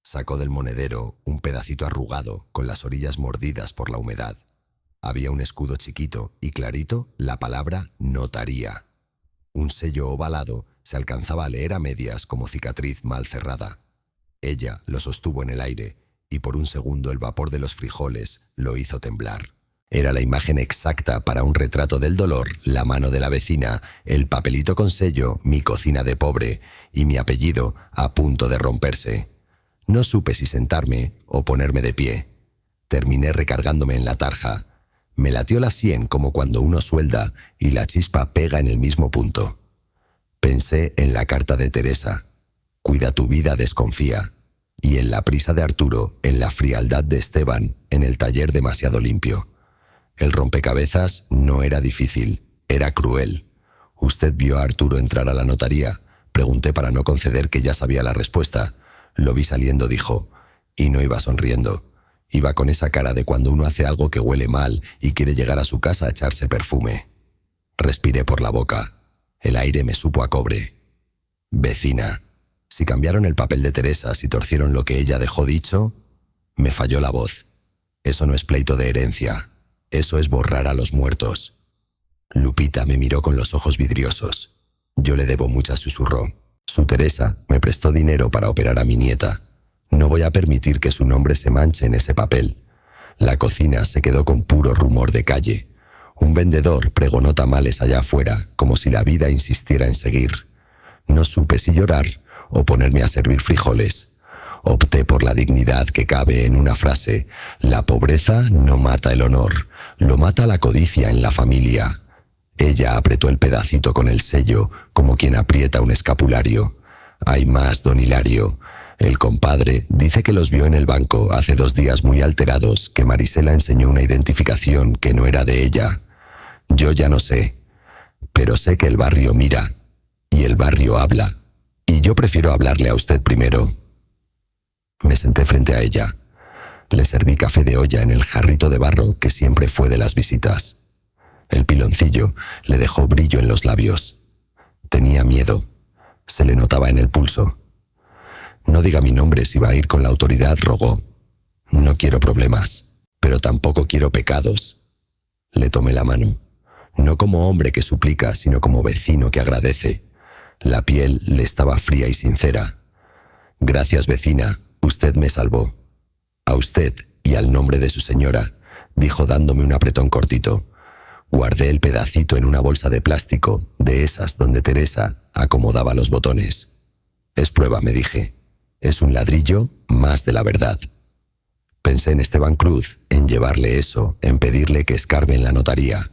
Sacó del monedero un pedacito arrugado con las orillas mordidas por la humedad. Había un escudo chiquito y clarito la palabra notaría. Un sello ovalado se alcanzaba a leer a medias como cicatriz mal cerrada. Ella lo sostuvo en el aire y por un segundo el vapor de los frijoles lo hizo temblar. Era la imagen exacta para un retrato del dolor, la mano de la vecina, el papelito con sello, mi cocina de pobre y mi apellido a punto de romperse. No supe si sentarme o ponerme de pie. Terminé recargándome en la tarja. Me latió la sien como cuando uno suelda y la chispa pega en el mismo punto. Pensé en la carta de Teresa. Cuida tu vida, desconfía. Y en la prisa de Arturo, en la frialdad de Esteban, en el taller demasiado limpio. El rompecabezas no era difícil, era cruel. ¿Usted vio a Arturo entrar a la notaría? Pregunté para no conceder que ya sabía la respuesta. Lo vi saliendo, dijo, y no iba sonriendo. Iba con esa cara de cuando uno hace algo que huele mal y quiere llegar a su casa a echarse perfume. Respiré por la boca. El aire me supo a cobre. «Vecina, si cambiaron el papel de Teresa, si torcieron lo que ella dejó dicho...». Me falló la voz. «Eso no es pleito de herencia. Eso es borrar a los muertos». Lupita me miró con los ojos vidriosos. «Yo le debo muchas», susurró. «Su Teresa me prestó dinero para operar a mi nieta. No voy a permitir que su nombre se manche en ese papel». La cocina se quedó con puro rumor de calle. Un vendedor pregonó tamales allá afuera, como si la vida insistiera en seguir. No supe si llorar o ponerme a servir frijoles. Opté por la dignidad que cabe en una frase. La pobreza no mata el honor, lo mata la codicia en la familia. Ella apretó el pedacito con el sello, como quien aprieta un escapulario. «Hay más, don Hilario. El compadre dice que los vio en el banco hace 2 días muy alterados, que Marisela enseñó una identificación que no era de ella. Yo ya no sé, pero sé que el barrio mira y el barrio habla, y yo prefiero hablarle a usted primero». Me senté frente a ella. Le serví café de olla en el jarrito de barro que siempre fue de las visitas. El piloncillo le dejó brillo en los labios. Tenía miedo. Se le notaba en el pulso. «No diga mi nombre si va a ir con la autoridad», rogó. «No quiero problemas, pero tampoco quiero pecados». Le tomé la mano, no como hombre que suplica, sino como vecino que agradece. La piel le estaba fría y sincera. «Gracias, vecina, usted me salvó». «A usted y al nombre de su señora», dijo dándome un apretón cortito. Guardé el pedacito en una bolsa de plástico, de esas donde Teresa acomodaba los botones. «Es prueba», me dije. «Es un ladrillo más de la verdad». Pensé en Esteban Cruz, en llevarle eso, en pedirle que escarbe en la notaría.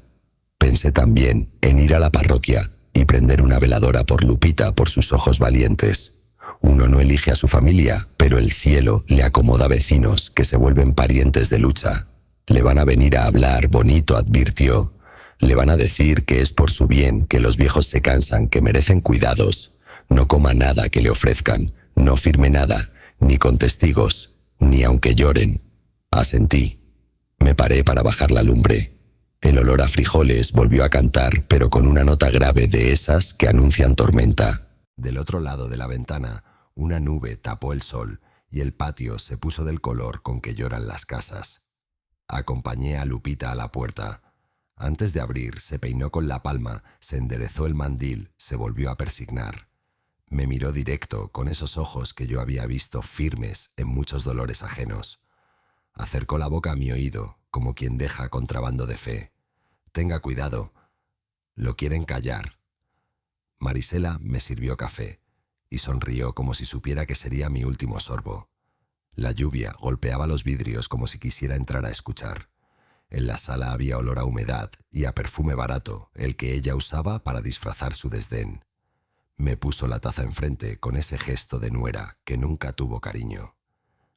Pensé también en ir a la parroquia y prender una veladora por Lupita, por sus ojos valientes. Uno no elige a su familia, pero el cielo le acomoda vecinos que se vuelven parientes de lucha. Le van a venir a hablar bonito, advirtió. Le van a decir que es por su bien, que los viejos se cansan, que merecen cuidados. No coma nada que le ofrezcan, no firme nada, ni con testigos, ni aunque lloren. Asentí. Me paré para bajar la lumbre. El olor a frijoles volvió a cantar, pero con una nota grave de esas que anuncian tormenta. Del otro lado de la ventana, una nube tapó el sol y el patio se puso del color con que lloran las casas. Acompañé a Lupita a la puerta. Antes de abrir, se peinó con la palma, se enderezó el mandil, se volvió a persignar. Me miró directo, con esos ojos que yo había visto firmes en muchos dolores ajenos. Acercó la boca a mi oído, como quien deja contrabando de fe. «Tenga cuidado. Lo quieren callar». Marisela me sirvió café y sonrió como si supiera que sería mi último sorbo. La lluvia golpeaba los vidrios como si quisiera entrar a escuchar. En la sala había olor a humedad y a perfume barato, el que ella usaba para disfrazar su desdén. Me puso la taza enfrente con ese gesto de nuera que nunca tuvo cariño.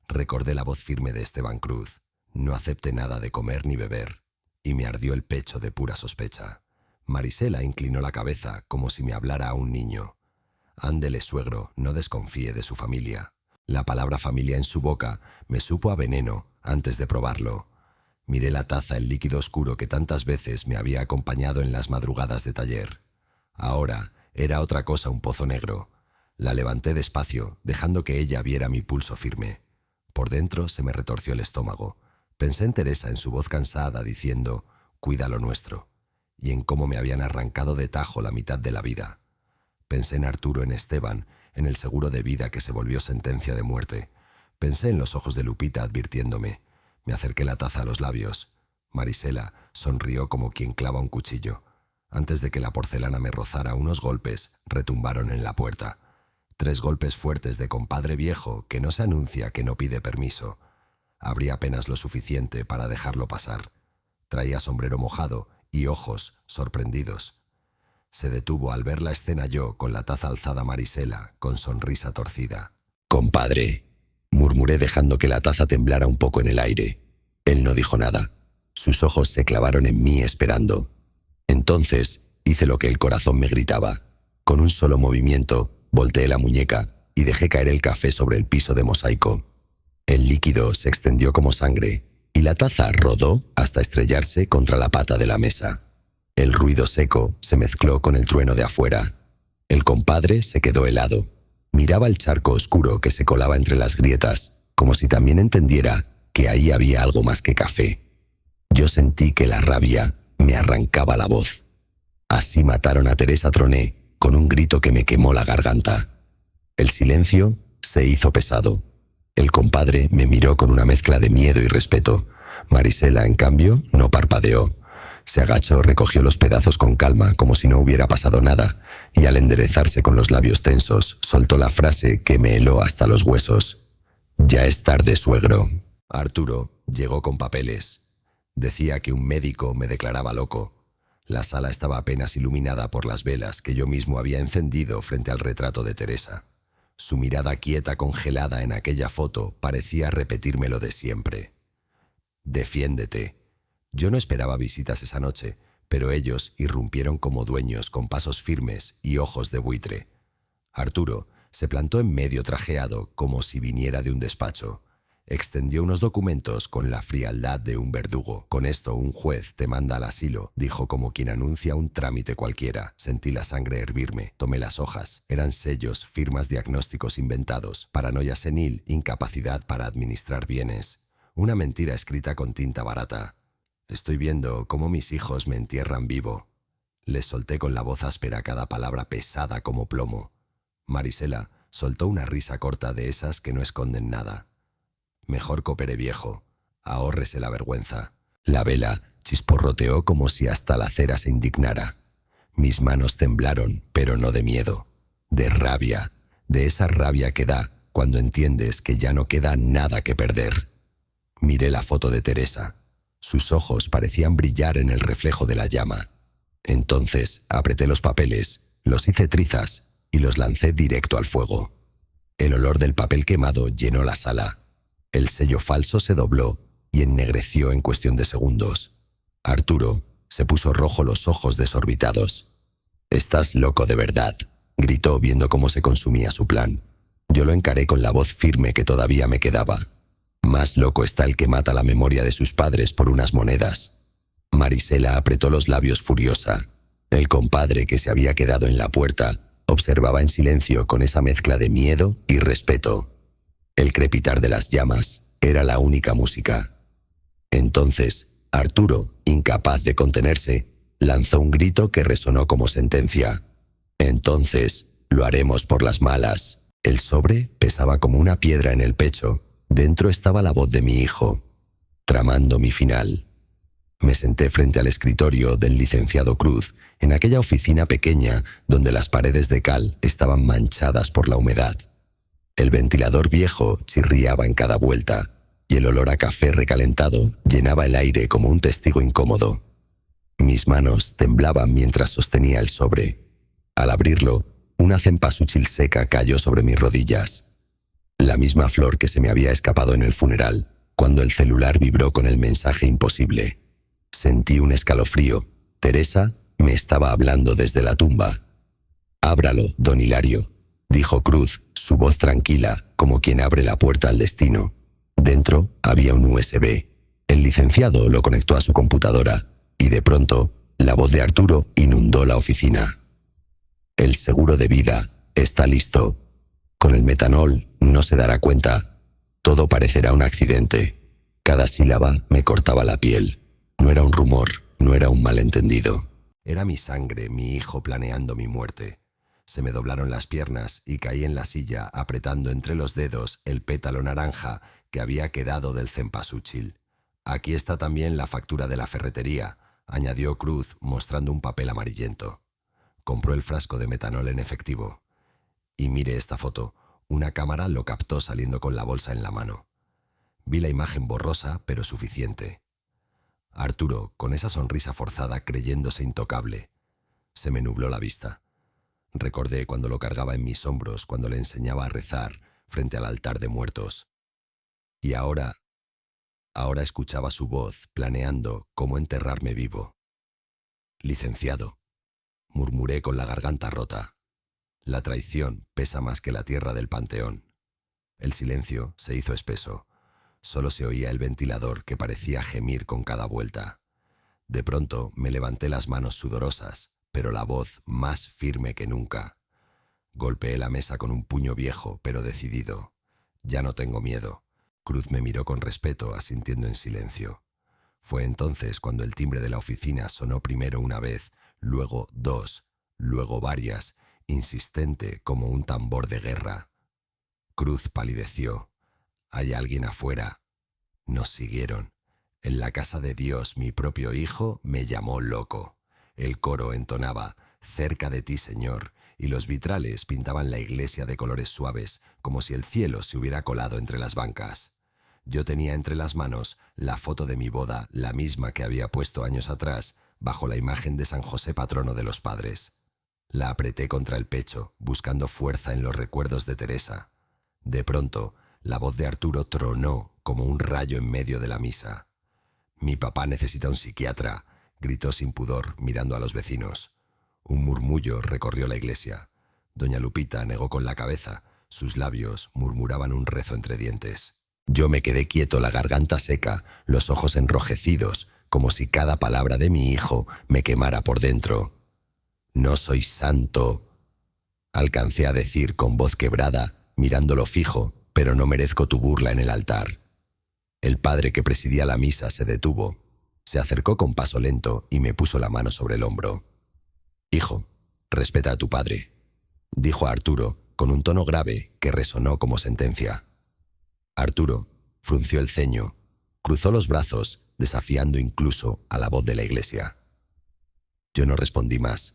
Recordé la voz firme de Esteban Cruz: «No acepte nada de comer ni beber», y me ardió el pecho de pura sospecha. Marisela inclinó la cabeza como si me hablara a un niño. «Ándele, suegro, no desconfíe de su familia». La palabra familia en su boca me supo a veneno antes de probarlo. Miré la taza, el líquido oscuro que tantas veces me había acompañado en las madrugadas de taller. Ahora era otra cosa, un pozo negro. La levanté despacio, dejando que ella viera mi pulso firme. Por dentro se me retorció el estómago. Pensé en Teresa, en su voz cansada, diciendo: «Cuida lo nuestro», y en cómo me habían arrancado de tajo la mitad de la vida. Pensé en Arturo, en Esteban, en el seguro de vida que se volvió sentencia de muerte. Pensé en los ojos de Lupita advirtiéndome. Me acerqué la taza a los labios. Marisela sonrió como quien clava un cuchillo. Antes de que la porcelana me rozara, unos golpes retumbaron en la puerta. 3 golpes fuertes de compadre viejo que no se anuncia, que no pide permiso. Abrí apenas lo suficiente para dejarlo pasar. Traía sombrero mojado y ojos sorprendidos. Se detuvo al ver la escena yo, con la taza alzada, Marisela, con sonrisa torcida. «Compadre», murmuré dejando que la taza temblara un poco en el aire. Él no dijo nada. Sus ojos se clavaron en mí esperando. Entonces hice lo que el corazón me gritaba. Con un solo movimiento, volteé la muñeca y dejé caer el café sobre el piso de mosaico. El líquido se extendió como sangre y la taza rodó hasta estrellarse contra la pata de la mesa. El ruido seco se mezcló con el trueno de afuera. El compadre se quedó helado. Miraba el charco oscuro que se colaba entre las grietas, como si también entendiera que ahí había algo más que café. Yo sentí que la rabia me arrancaba la voz. «Así mataron a Teresa», troné, con un grito que me quemó la garganta. El silencio se hizo pesado. El compadre me miró con una mezcla de miedo y respeto. Marisela, en cambio, no parpadeó. Se agachó, recogió los pedazos con calma, como si no hubiera pasado nada, y al enderezarse con los labios tensos, soltó la frase que me heló hasta los huesos. «Ya es tarde, suegro». Arturo llegó con papeles. Decía que un médico me declaraba loco. La sala estaba apenas iluminada por las velas que yo mismo había encendido frente al retrato de Teresa. Su mirada quieta, congelada en aquella foto, parecía repetirme lo de siempre. «Defiéndete». Yo no esperaba visitas esa noche, pero ellos irrumpieron como dueños, con pasos firmes y ojos de buitre. Arturo se plantó en medio trajeado, como si viniera de un despacho. Extendió unos documentos con la frialdad de un verdugo. «Con esto un juez te manda al asilo», dijo como quien anuncia un trámite cualquiera. Sentí la sangre hervirme. Tomé las hojas. Eran sellos, firmas, diagnósticos inventados. Paranoia senil, incapacidad para administrar bienes. Una mentira escrita con tinta barata. «Estoy viendo cómo mis hijos me entierran vivo». Les solté con la voz áspera cada palabra pesada como plomo. Marisela soltó una risa corta de esas que no esconden nada. «Mejor coopere, viejo. Ahórrese la vergüenza». La vela chisporroteó como si hasta la cera se indignara. Mis manos temblaron, pero no de miedo, de rabia, de esa rabia que da cuando entiendes que ya no queda nada que perder. Miré la foto de Teresa. Sus ojos parecían brillar en el reflejo de la llama. Entonces apreté los papeles, los hice trizas y los lancé directo al fuego. El olor del papel quemado llenó la sala. El sello falso se dobló y ennegreció en cuestión de segundos. Arturo se puso rojo los ojos desorbitados. «Estás loco de verdad», gritó viendo cómo se consumía su plan. Yo lo encaré con la voz firme que todavía me quedaba. «Más loco está el que mata la memoria de sus padres por unas monedas». Marisela apretó los labios furiosa. El compadre, que se había quedado en la puerta, observaba en silencio con esa mezcla de miedo y respeto. El crepitar de las llamas era la única música. Entonces, Arturo, incapaz de contenerse, lanzó un grito que resonó como sentencia. «Entonces, lo haremos por las malas». El sobre pesaba como una piedra en el pecho. Dentro estaba la voz de mi hijo, tramando mi final. Me senté frente al escritorio del licenciado Cruz, en aquella oficina pequeña donde las paredes de cal estaban manchadas por la humedad. El ventilador viejo chirriaba en cada vuelta y el olor a café recalentado llenaba el aire como un testigo incómodo. Mis manos temblaban mientras sostenía el sobre. Al abrirlo, una cempasúchil seca cayó sobre mis rodillas. La misma flor que se me había escapado en el funeral, cuando el celular vibró con el mensaje imposible. Sentí un escalofrío. Teresa me estaba hablando desde la tumba. «Ábralo, don Hilario», dijo Cruz, su voz tranquila, como quien abre la puerta al destino. Dentro había un USB. El licenciado lo conectó a su computadora y de pronto la voz de Arturo inundó la oficina. «El seguro de vida está listo. Con el metanol no se dará cuenta. Todo parecerá un accidente». Cada sílaba me cortaba la piel. No era un rumor, no era un malentendido. Era mi sangre, mi hijo planeando mi muerte. Se me doblaron las piernas y caí en la silla apretando entre los dedos el pétalo naranja que había quedado del cempasúchil. «Aquí está también la factura de la ferretería», añadió Cruz mostrando un papel amarillento. Compró el frasco de metanol en efectivo. Y mire esta foto. Una cámara lo captó saliendo con la bolsa en la mano. Vi la imagen borrosa, pero suficiente. Arturo, con esa sonrisa forzada, creyéndose intocable. Se me nubló la vista. Recordé cuando lo cargaba en mis hombros, cuando le enseñaba a rezar frente al altar de muertos. Y ahora escuchaba su voz planeando cómo enterrarme vivo. «Licenciado», murmuré con la garganta rota. La traición pesa más que la tierra del panteón. El silencio se hizo espeso. Solo se oía el ventilador que parecía gemir con cada vuelta. De pronto me levanté las manos sudorosas, pero la voz más firme que nunca. Golpeé la mesa con un puño viejo, pero decidido. «Ya no tengo miedo». Cruz me miró con respeto, asintiendo en silencio. Fue entonces cuando el timbre de la oficina sonó primero una vez, luego dos, luego varias, insistente como un tambor de guerra. Cruz palideció. «Hay alguien afuera». Nos siguieron. En la casa de Dios, mi propio hijo me llamó loco. El coro entonaba «Cerca de ti, Señor», y los vitrales pintaban la iglesia de colores suaves, como si el cielo se hubiera colado entre las bancas. Yo tenía entre las manos la foto de mi boda, la misma que había puesto años atrás, bajo la imagen de San José, patrono de los padres. La apreté contra el pecho, buscando fuerza en los recuerdos de Teresa. De pronto, la voz de Arturo tronó como un rayo en medio de la misa. «Mi papá necesita un psiquiatra», gritó sin pudor, mirando a los vecinos. Un murmullo recorrió la iglesia. Doña Lupita negó con la cabeza. Sus labios murmuraban un rezo entre dientes. Yo me quedé quieto, la garganta seca, los ojos enrojecidos, como si cada palabra de mi hijo me quemara por dentro. «No soy santo», alcancé a decir con voz quebrada, mirándolo fijo, «pero no merezco tu burla en el altar». El padre que presidía la misa se detuvo, se acercó con paso lento y me puso la mano sobre el hombro. «Hijo, respeta a tu padre», dijo a Arturo con un tono grave que resonó como sentencia. Arturo frunció el ceño, cruzó los brazos, desafiando incluso a la voz de la iglesia. Yo no respondí más.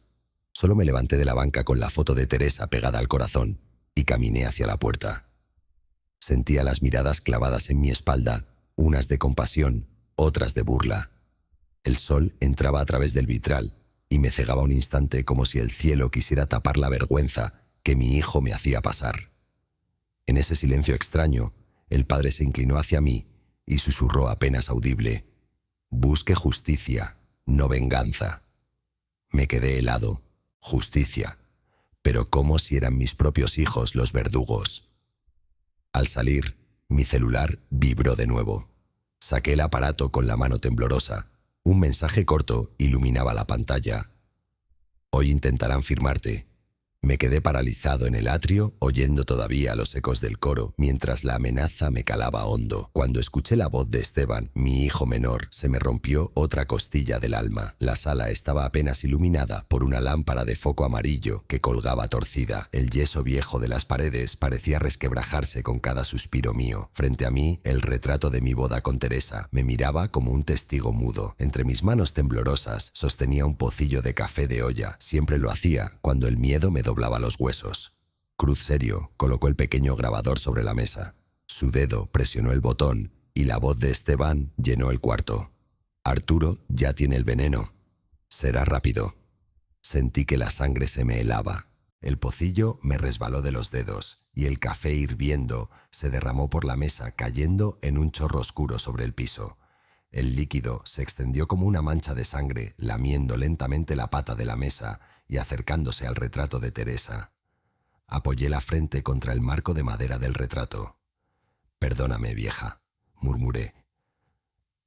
Solo me levanté de la banca con la foto de Teresa pegada al corazón y caminé hacia la puerta. Sentía las miradas clavadas en mi espalda, unas de compasión, otras de burla. El sol entraba a través del vitral y me cegaba un instante como si el cielo quisiera tapar la vergüenza que mi hijo me hacía pasar. En ese silencio extraño, el padre se inclinó hacia mí y susurró apenas audible: «Busque justicia, no venganza». Me quedé helado. Justicia. Pero como si eran mis propios hijos los verdugos. Al salir, mi celular vibró de nuevo. Saqué el aparato con la mano temblorosa. Un mensaje corto iluminaba la pantalla. «Hoy intentarán firmarte». Me quedé paralizado en el atrio, oyendo todavía los ecos del coro, mientras la amenaza me calaba hondo. Cuando escuché la voz de Esteban, mi hijo menor, se me rompió otra costilla del alma. La sala estaba apenas iluminada por una lámpara de foco amarillo que colgaba torcida. El yeso viejo de las paredes parecía resquebrajarse con cada suspiro mío. Frente a mí, el retrato de mi boda con Teresa me miraba como un testigo mudo. Entre mis manos temblorosas sostenía un pocillo de café de olla. Siempre lo hacía cuando el miedo me doblaba los huesos. Cruz serio colocó el pequeño grabador sobre la mesa. Su dedo presionó el botón y la voz de Esteban llenó el cuarto. «Arturo ya tiene el veneno. Será rápido». Sentí que la sangre se me helaba. El pocillo me resbaló de los dedos y el café hirviendo se derramó por la mesa, cayendo en un chorro oscuro sobre el piso. El líquido se extendió como una mancha de sangre, lamiendo lentamente la pata de la mesa y acercándose al retrato de Teresa. Apoyé la frente contra el marco de madera del retrato. «Perdóname, vieja», murmuré.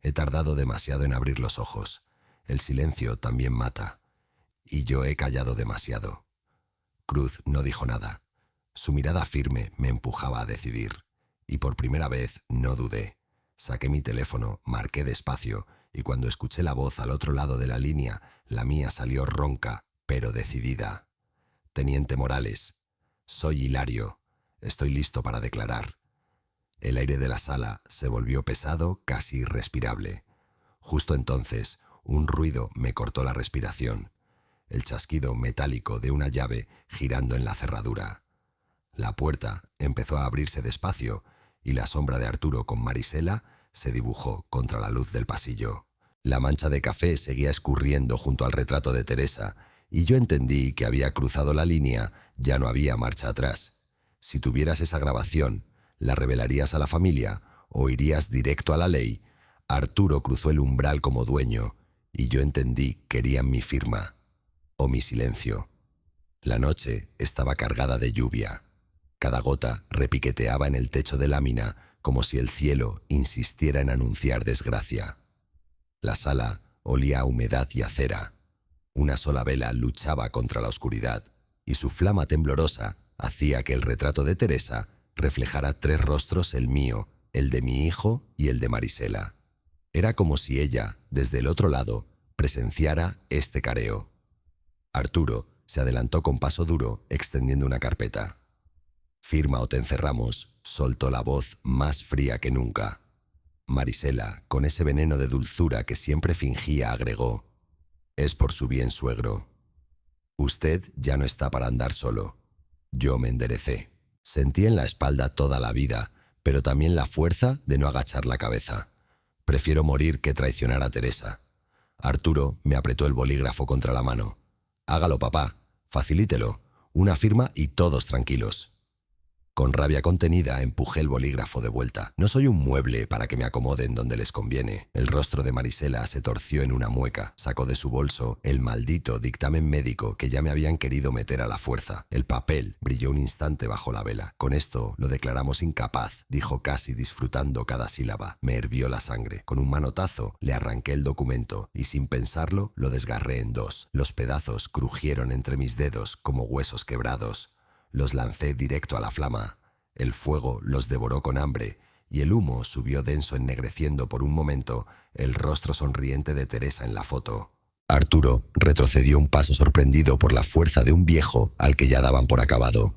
He tardado demasiado en abrir los ojos. El silencio también mata. Y yo he callado demasiado. Cruz no dijo nada. Su mirada firme me empujaba a decidir. Y por primera vez no dudé. Saqué mi teléfono, marqué despacio, y cuando escuché la voz al otro lado de la línea, la mía salió ronca, pero decidida. «Teniente Morales, soy Hilario. Estoy listo para declarar». El aire de la sala se volvió pesado, casi irrespirable. Justo entonces, un ruido me cortó la respiración. El chasquido metálico de una llave girando en la cerradura. La puerta empezó a abrirse despacio y la sombra de Arturo con Marisela se dibujó contra la luz del pasillo. La mancha de café seguía escurriendo junto al retrato de Teresa, y yo entendí que había cruzado la línea, ya no había marcha atrás. Si tuvieras esa grabación, ¿la revelarías a la familia o irías directo a la ley? Arturo cruzó el umbral como dueño, y yo entendí querían mi firma o mi silencio. La noche estaba cargada de lluvia. Cada gota repiqueteaba en el techo de lámina como si el cielo insistiera en anunciar desgracia. La sala olía a humedad y a cera. Una sola vela luchaba contra la oscuridad y su flama temblorosa hacía que el retrato de Teresa reflejara tres rostros: el mío, el de mi hijo y el de Marisela. Era como si ella, desde el otro lado, presenciara este careo. Arturo se adelantó con paso duro, extendiendo una carpeta. «Firma o te encerramos», soltó la voz más fría que nunca. Marisela, con ese veneno de dulzura que siempre fingía, agregó: «Es por su bien, suegro. Usted ya no está para andar solo». Yo me enderecé. Sentí en la espalda toda la vida, pero también la fuerza de no agachar la cabeza. Prefiero morir que traicionar a Teresa. Arturo me apretó el bolígrafo contra la mano. «Hágalo, papá. Facilítelo. Una firma y todos tranquilos». Con rabia contenida empujé el bolígrafo de vuelta. No soy un mueble para que me acomoden donde les conviene. El rostro de Marisela se torció en una mueca. Sacó de su bolso el maldito dictamen médico que ya me habían querido meter a la fuerza. El papel brilló un instante bajo la vela. Con esto lo declaramos incapaz, dijo casi disfrutando cada sílaba. Me hirvió la sangre. Con un manotazo le arranqué el documento y sin pensarlo lo desgarré en dos. Los pedazos crujieron entre mis dedos como huesos quebrados. Los lancé directo a la flama. El fuego los devoró con hambre y el humo subió denso ennegreciendo por un momento el rostro sonriente de Teresa en la foto. Arturo retrocedió un paso sorprendido por la fuerza de un viejo al que ya daban por acabado.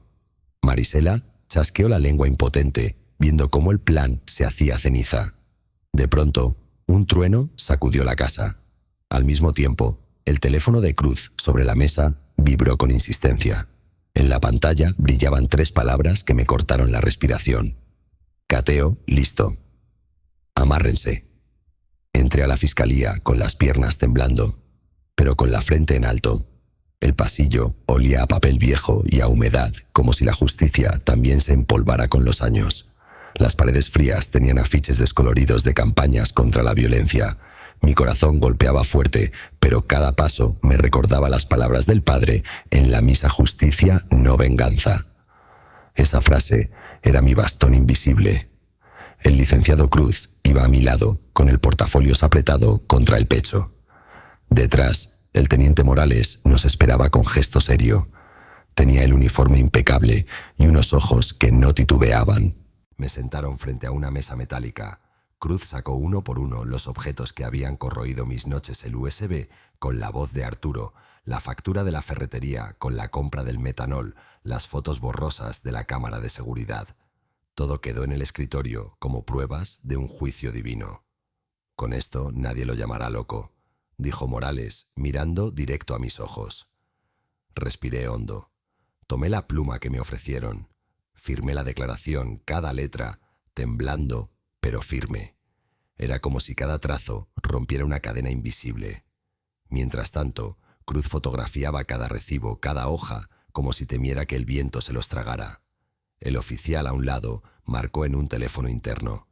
Marisela chasqueó la lengua impotente, viendo cómo el plan se hacía ceniza. De pronto, un trueno sacudió la casa. Al mismo tiempo, el teléfono de Cruz sobre la mesa vibró con insistencia. En la pantalla brillaban 3 palabras que me cortaron la respiración. Cateo, listo. Amárrense. Entré a la fiscalía con las piernas temblando, pero con la frente en alto. El pasillo olía a papel viejo y a humedad, como si la justicia también se empolvara con los años. Las paredes frías tenían afiches descoloridos de campañas contra la violencia. Mi corazón golpeaba fuerte, pero cada paso me recordaba las palabras del padre en la misa justicia, no venganza. Esa frase era mi bastón invisible. El licenciado Cruz iba a mi lado, con el portafolios apretado contra el pecho. Detrás, el teniente Morales nos esperaba con gesto serio. Tenía el uniforme impecable y unos ojos que no titubeaban. Me sentaron frente a una mesa metálica. Cruz sacó uno por uno los objetos que habían corroído mis noches, el USB con la voz de Arturo, la factura de la ferretería con la compra del metanol, las fotos borrosas de la cámara de seguridad. Todo quedó en el escritorio como pruebas de un juicio divino. Con esto nadie lo llamará loco, dijo Morales, mirando directo a mis ojos. Respiré hondo. Tomé la pluma que me ofrecieron. Firmé la declaración, cada letra, temblando, pero firme. Era como si cada trazo rompiera una cadena invisible. Mientras tanto, Cruz fotografiaba cada recibo, cada hoja, como si temiera que el viento se los tragara. El oficial a un lado marcó en un teléfono interno.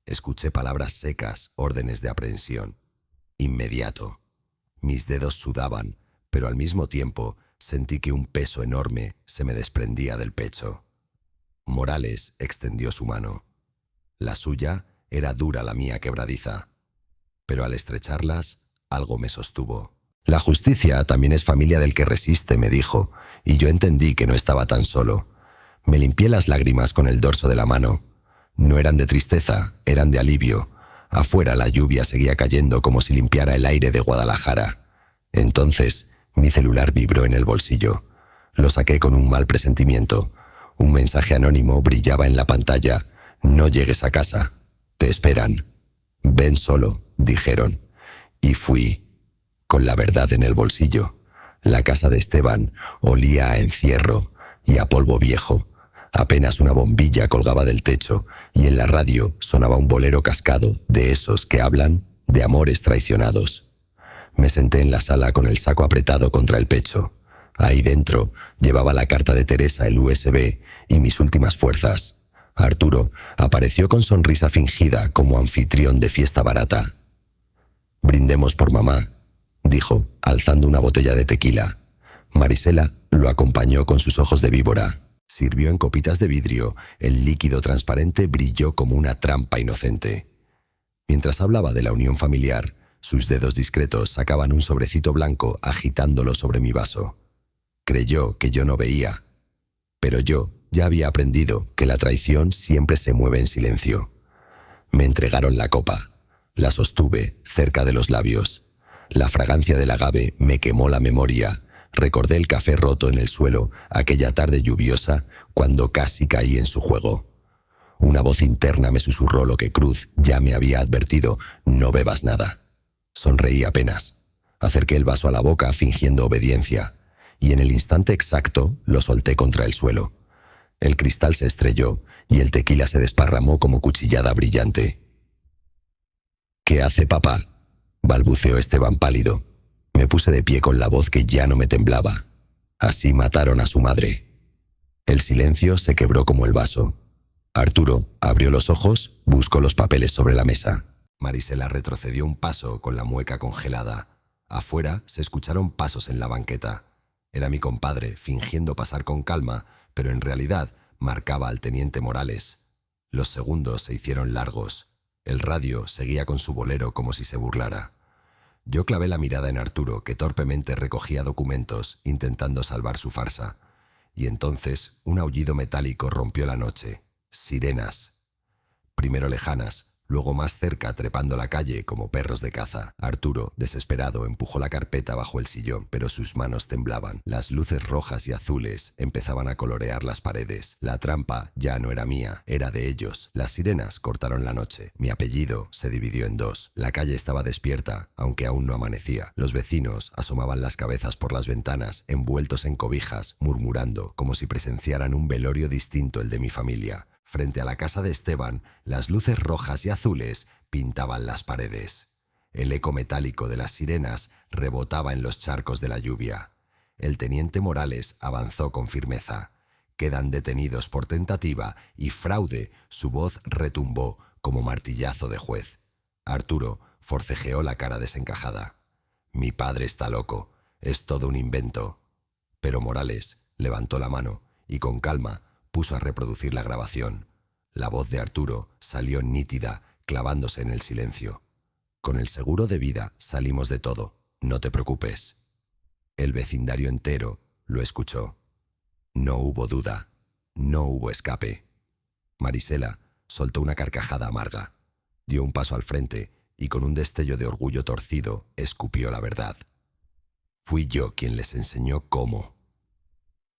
Escuché palabras secas, órdenes de aprehensión. Inmediato. Mis dedos sudaban, pero al mismo tiempo sentí que un peso enorme se me desprendía del pecho. Morales extendió su mano. La suya era dura, la mía quebradiza. Pero al estrecharlas, algo me sostuvo. La justicia también es familia del que resiste, me dijo, y yo entendí que no estaba tan solo. Me limpié las lágrimas con el dorso de la mano. No eran de tristeza, eran de alivio. Afuera la lluvia seguía cayendo como si limpiara el aire de Guadalajara. Entonces, mi celular vibró en el bolsillo. Lo saqué con un mal presentimiento. Un mensaje anónimo brillaba en la pantalla. No llegues a casa. Te esperan. Ven solo, dijeron. Y fui, con la verdad en el bolsillo. La casa de Esteban olía a encierro y a polvo viejo. Apenas una bombilla colgaba del techo y en la radio sonaba un bolero cascado de esos que hablan de amores traicionados. Me senté en la sala con el saco apretado contra el pecho. Ahí dentro llevaba la carta de Teresa, el USB y mis últimas fuerzas. Arturo apareció con sonrisa fingida como anfitrión de fiesta barata. «Brindemos por mamá», dijo, alzando una botella de tequila. Marisela lo acompañó con sus ojos de víbora. Sirvió en copitas de vidrio, el líquido transparente brilló como una trampa inocente. Mientras hablaba de la unión familiar, sus dedos discretos sacaban un sobrecito blanco agitándolo sobre mi vaso. Creyó que yo no veía, pero yo ya había aprendido que la traición siempre se mueve en silencio. Me entregaron la copa. La sostuve cerca de los labios. La fragancia del agave me quemó la memoria. Recordé el café roto en el suelo aquella tarde lluviosa cuando casi caí en su juego. Una voz interna me susurró lo que Cruz ya me había advertido: no bebas nada. Sonreí apenas. Acerqué el vaso a la boca fingiendo obediencia y en el instante exacto lo solté contra el suelo. El cristal se estrelló y el tequila se desparramó como cuchillada brillante. «¿Qué hace papá?», balbuceó Esteban pálido. Me puse de pie con la voz que ya no me temblaba. Así mataron a su madre. El silencio se quebró como el vaso. Arturo abrió los ojos, buscó los papeles sobre la mesa. Marisela retrocedió un paso con la mueca congelada. Afuera se escucharon pasos en la banqueta. Era mi compadre, fingiendo pasar con calma, pero en realidad marcaba al teniente Morales. Los segundos se hicieron largos. El radio seguía con su bolero como si se burlara. Yo clavé la mirada en Arturo, que torpemente recogía documentos, intentando salvar su farsa. Y entonces un aullido metálico rompió la noche. Sirenas. Primero lejanas, luego más cerca, trepando la calle como perros de caza. Arturo, desesperado, empujó la carpeta bajo el sillón, pero sus manos temblaban. Las luces rojas y azules empezaban a colorear las paredes. La trampa ya no era mía, era de ellos. Las sirenas cortaron la noche. Mi apellido se dividió en dos. La calle estaba despierta, aunque aún no amanecía. Los vecinos asomaban las cabezas por las ventanas, envueltos en cobijas, murmurando, como si presenciaran un velorio distinto el de mi familia. Frente a la casa de Esteban, las luces rojas y azules pintaban las paredes. El eco metálico de las sirenas rebotaba en los charcos de la lluvia. El teniente Morales avanzó con firmeza. Quedan detenidos por tentativa y fraude. Su voz retumbó como martillazo de juez. Arturo forcejeó la cara desencajada. Mi padre está loco. Es todo un invento. Pero Morales levantó la mano y con calma puso a reproducir la grabación. La voz de Arturo salió nítida, clavándose en el silencio. Con el seguro de vida salimos de todo, no te preocupes. El vecindario entero lo escuchó. No hubo duda, no hubo escape. Marisela soltó una carcajada amarga, dio un paso al frente y con un destello de orgullo torcido escupió la verdad. Fui yo quien les enseñó cómo.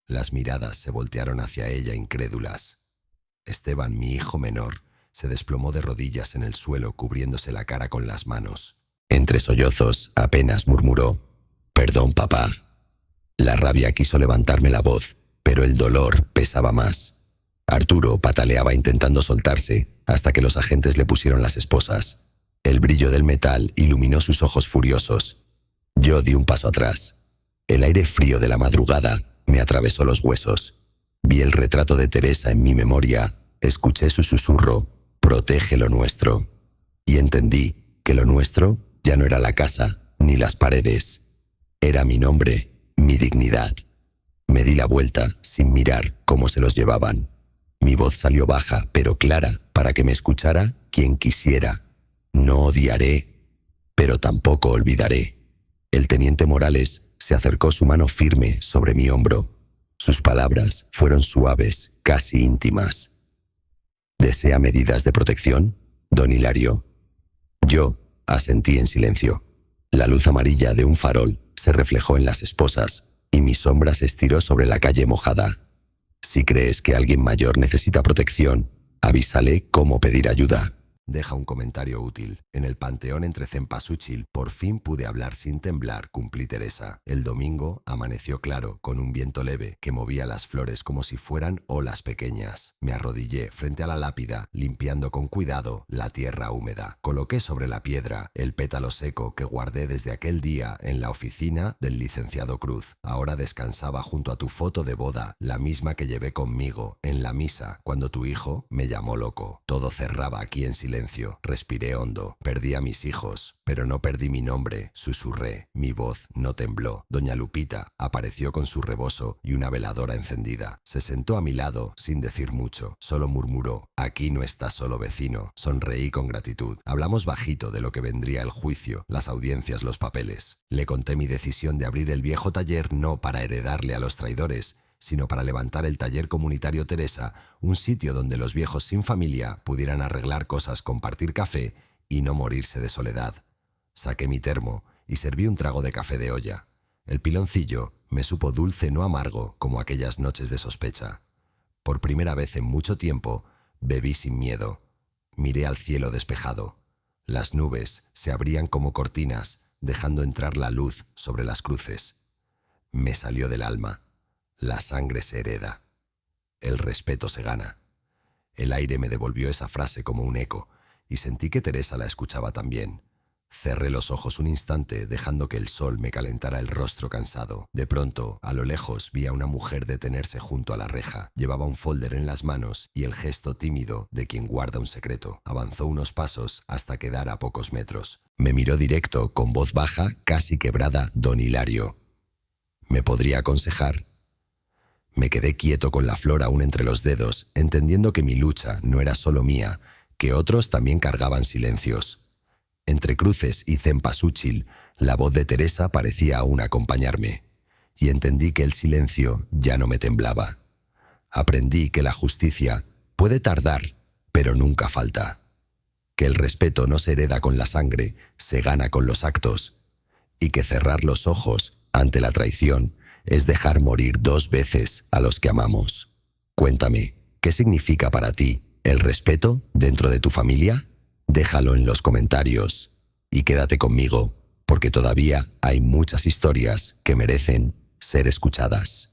Las miradas se voltearon hacia ella incrédulas. Esteban, mi hijo menor, se desplomó de rodillas en el suelo cubriéndose la cara con las manos. Entre sollozos apenas murmuró: «Perdón, papá». La rabia quiso levantarme la voz, pero el dolor pesaba más. Arturo pataleaba intentando soltarse hasta que los agentes le pusieron las esposas. El brillo del metal iluminó sus ojos furiosos. Yo di un paso atrás. El aire frío de la madrugada me atravesó los huesos. Vi el retrato de Teresa en mi memoria, escuché su susurro: «Protege lo nuestro». Y entendí que lo nuestro ya no era la casa ni las paredes. Era mi nombre, mi dignidad. Me di la vuelta sin mirar cómo se los llevaban. Mi voz salió baja pero clara para que me escuchara quien quisiera. No odiaré, pero tampoco olvidaré. El teniente Morales se acercó su mano firme sobre mi hombro. Sus palabras fueron suaves, casi íntimas. ¿Desea medidas de protección, don Hilario? Yo asentí en silencio. La luz amarilla de un farol se reflejó en las esposas y mi sombra se estiró sobre la calle mojada. Si crees que alguien mayor necesita protección, avísale cómo pedir ayuda. Deja un comentario útil. En el panteón entre cempasúchil por fin pude hablar sin temblar, cumplí Teresa. El domingo amaneció claro, con un viento leve que movía las flores como si fueran olas pequeñas. Me arrodillé frente a la lápida, limpiando con cuidado la tierra húmeda. Coloqué sobre la piedra el pétalo seco que guardé desde aquel día en la oficina del licenciado Cruz. Ahora descansaba junto a tu foto de boda, la misma que llevé conmigo en la misa cuando tu hijo me llamó loco. Todo cerraba aquí en silencio. Respiré hondo. Perdí a mis hijos, pero no perdí mi nombre. Susurré. Mi voz no tembló. Doña Lupita apareció con su rebozo y una veladora encendida. Se sentó a mi lado sin decir mucho. Solo murmuró: «Aquí no está solo, vecino». Sonreí con gratitud. Hablamos bajito de lo que vendría el juicio, las audiencias, los papeles. Le conté mi decisión de abrir el viejo taller no para heredarle a los traidores, sino para levantar el taller comunitario Teresa, un sitio donde los viejos sin familia pudieran arreglar cosas, compartir café y no morirse de soledad. Saqué mi termo y serví un trago de café de olla. El piloncillo me supo dulce, no amargo, como aquellas noches de sospecha. Por primera vez en mucho tiempo, bebí sin miedo. Miré al cielo despejado. Las nubes se abrían como cortinas, dejando entrar la luz sobre las cruces. Me salió del alma. La sangre se hereda. El respeto se gana. El aire me devolvió esa frase como un eco, y sentí que Teresa la escuchaba también. Cerré los ojos un instante, dejando que el sol me calentara el rostro cansado. De pronto, a lo lejos, vi a una mujer detenerse junto a la reja. Llevaba un folder en las manos y el gesto tímido de quien guarda un secreto. Avanzó unos pasos hasta quedar a pocos metros. Me miró directo, con voz baja, casi quebrada: «Don Hilario, ¿me podría aconsejar?». Me quedé quieto con la flor aún entre los dedos, entendiendo que mi lucha no era solo mía, que otros también cargaban silencios. Entre cruces y cempasúchil, la voz de Teresa parecía aún acompañarme, y entendí que el silencio ya no me temblaba. Aprendí que la justicia puede tardar, pero nunca falta. Que el respeto no se hereda con la sangre, se gana con los actos, y que cerrar los ojos ante la traición es dejar morir 2 veces a los que amamos. Cuéntame, ¿qué significa para ti el respeto dentro de tu familia? Déjalo en los comentarios y quédate conmigo, porque todavía hay muchas historias que merecen ser escuchadas.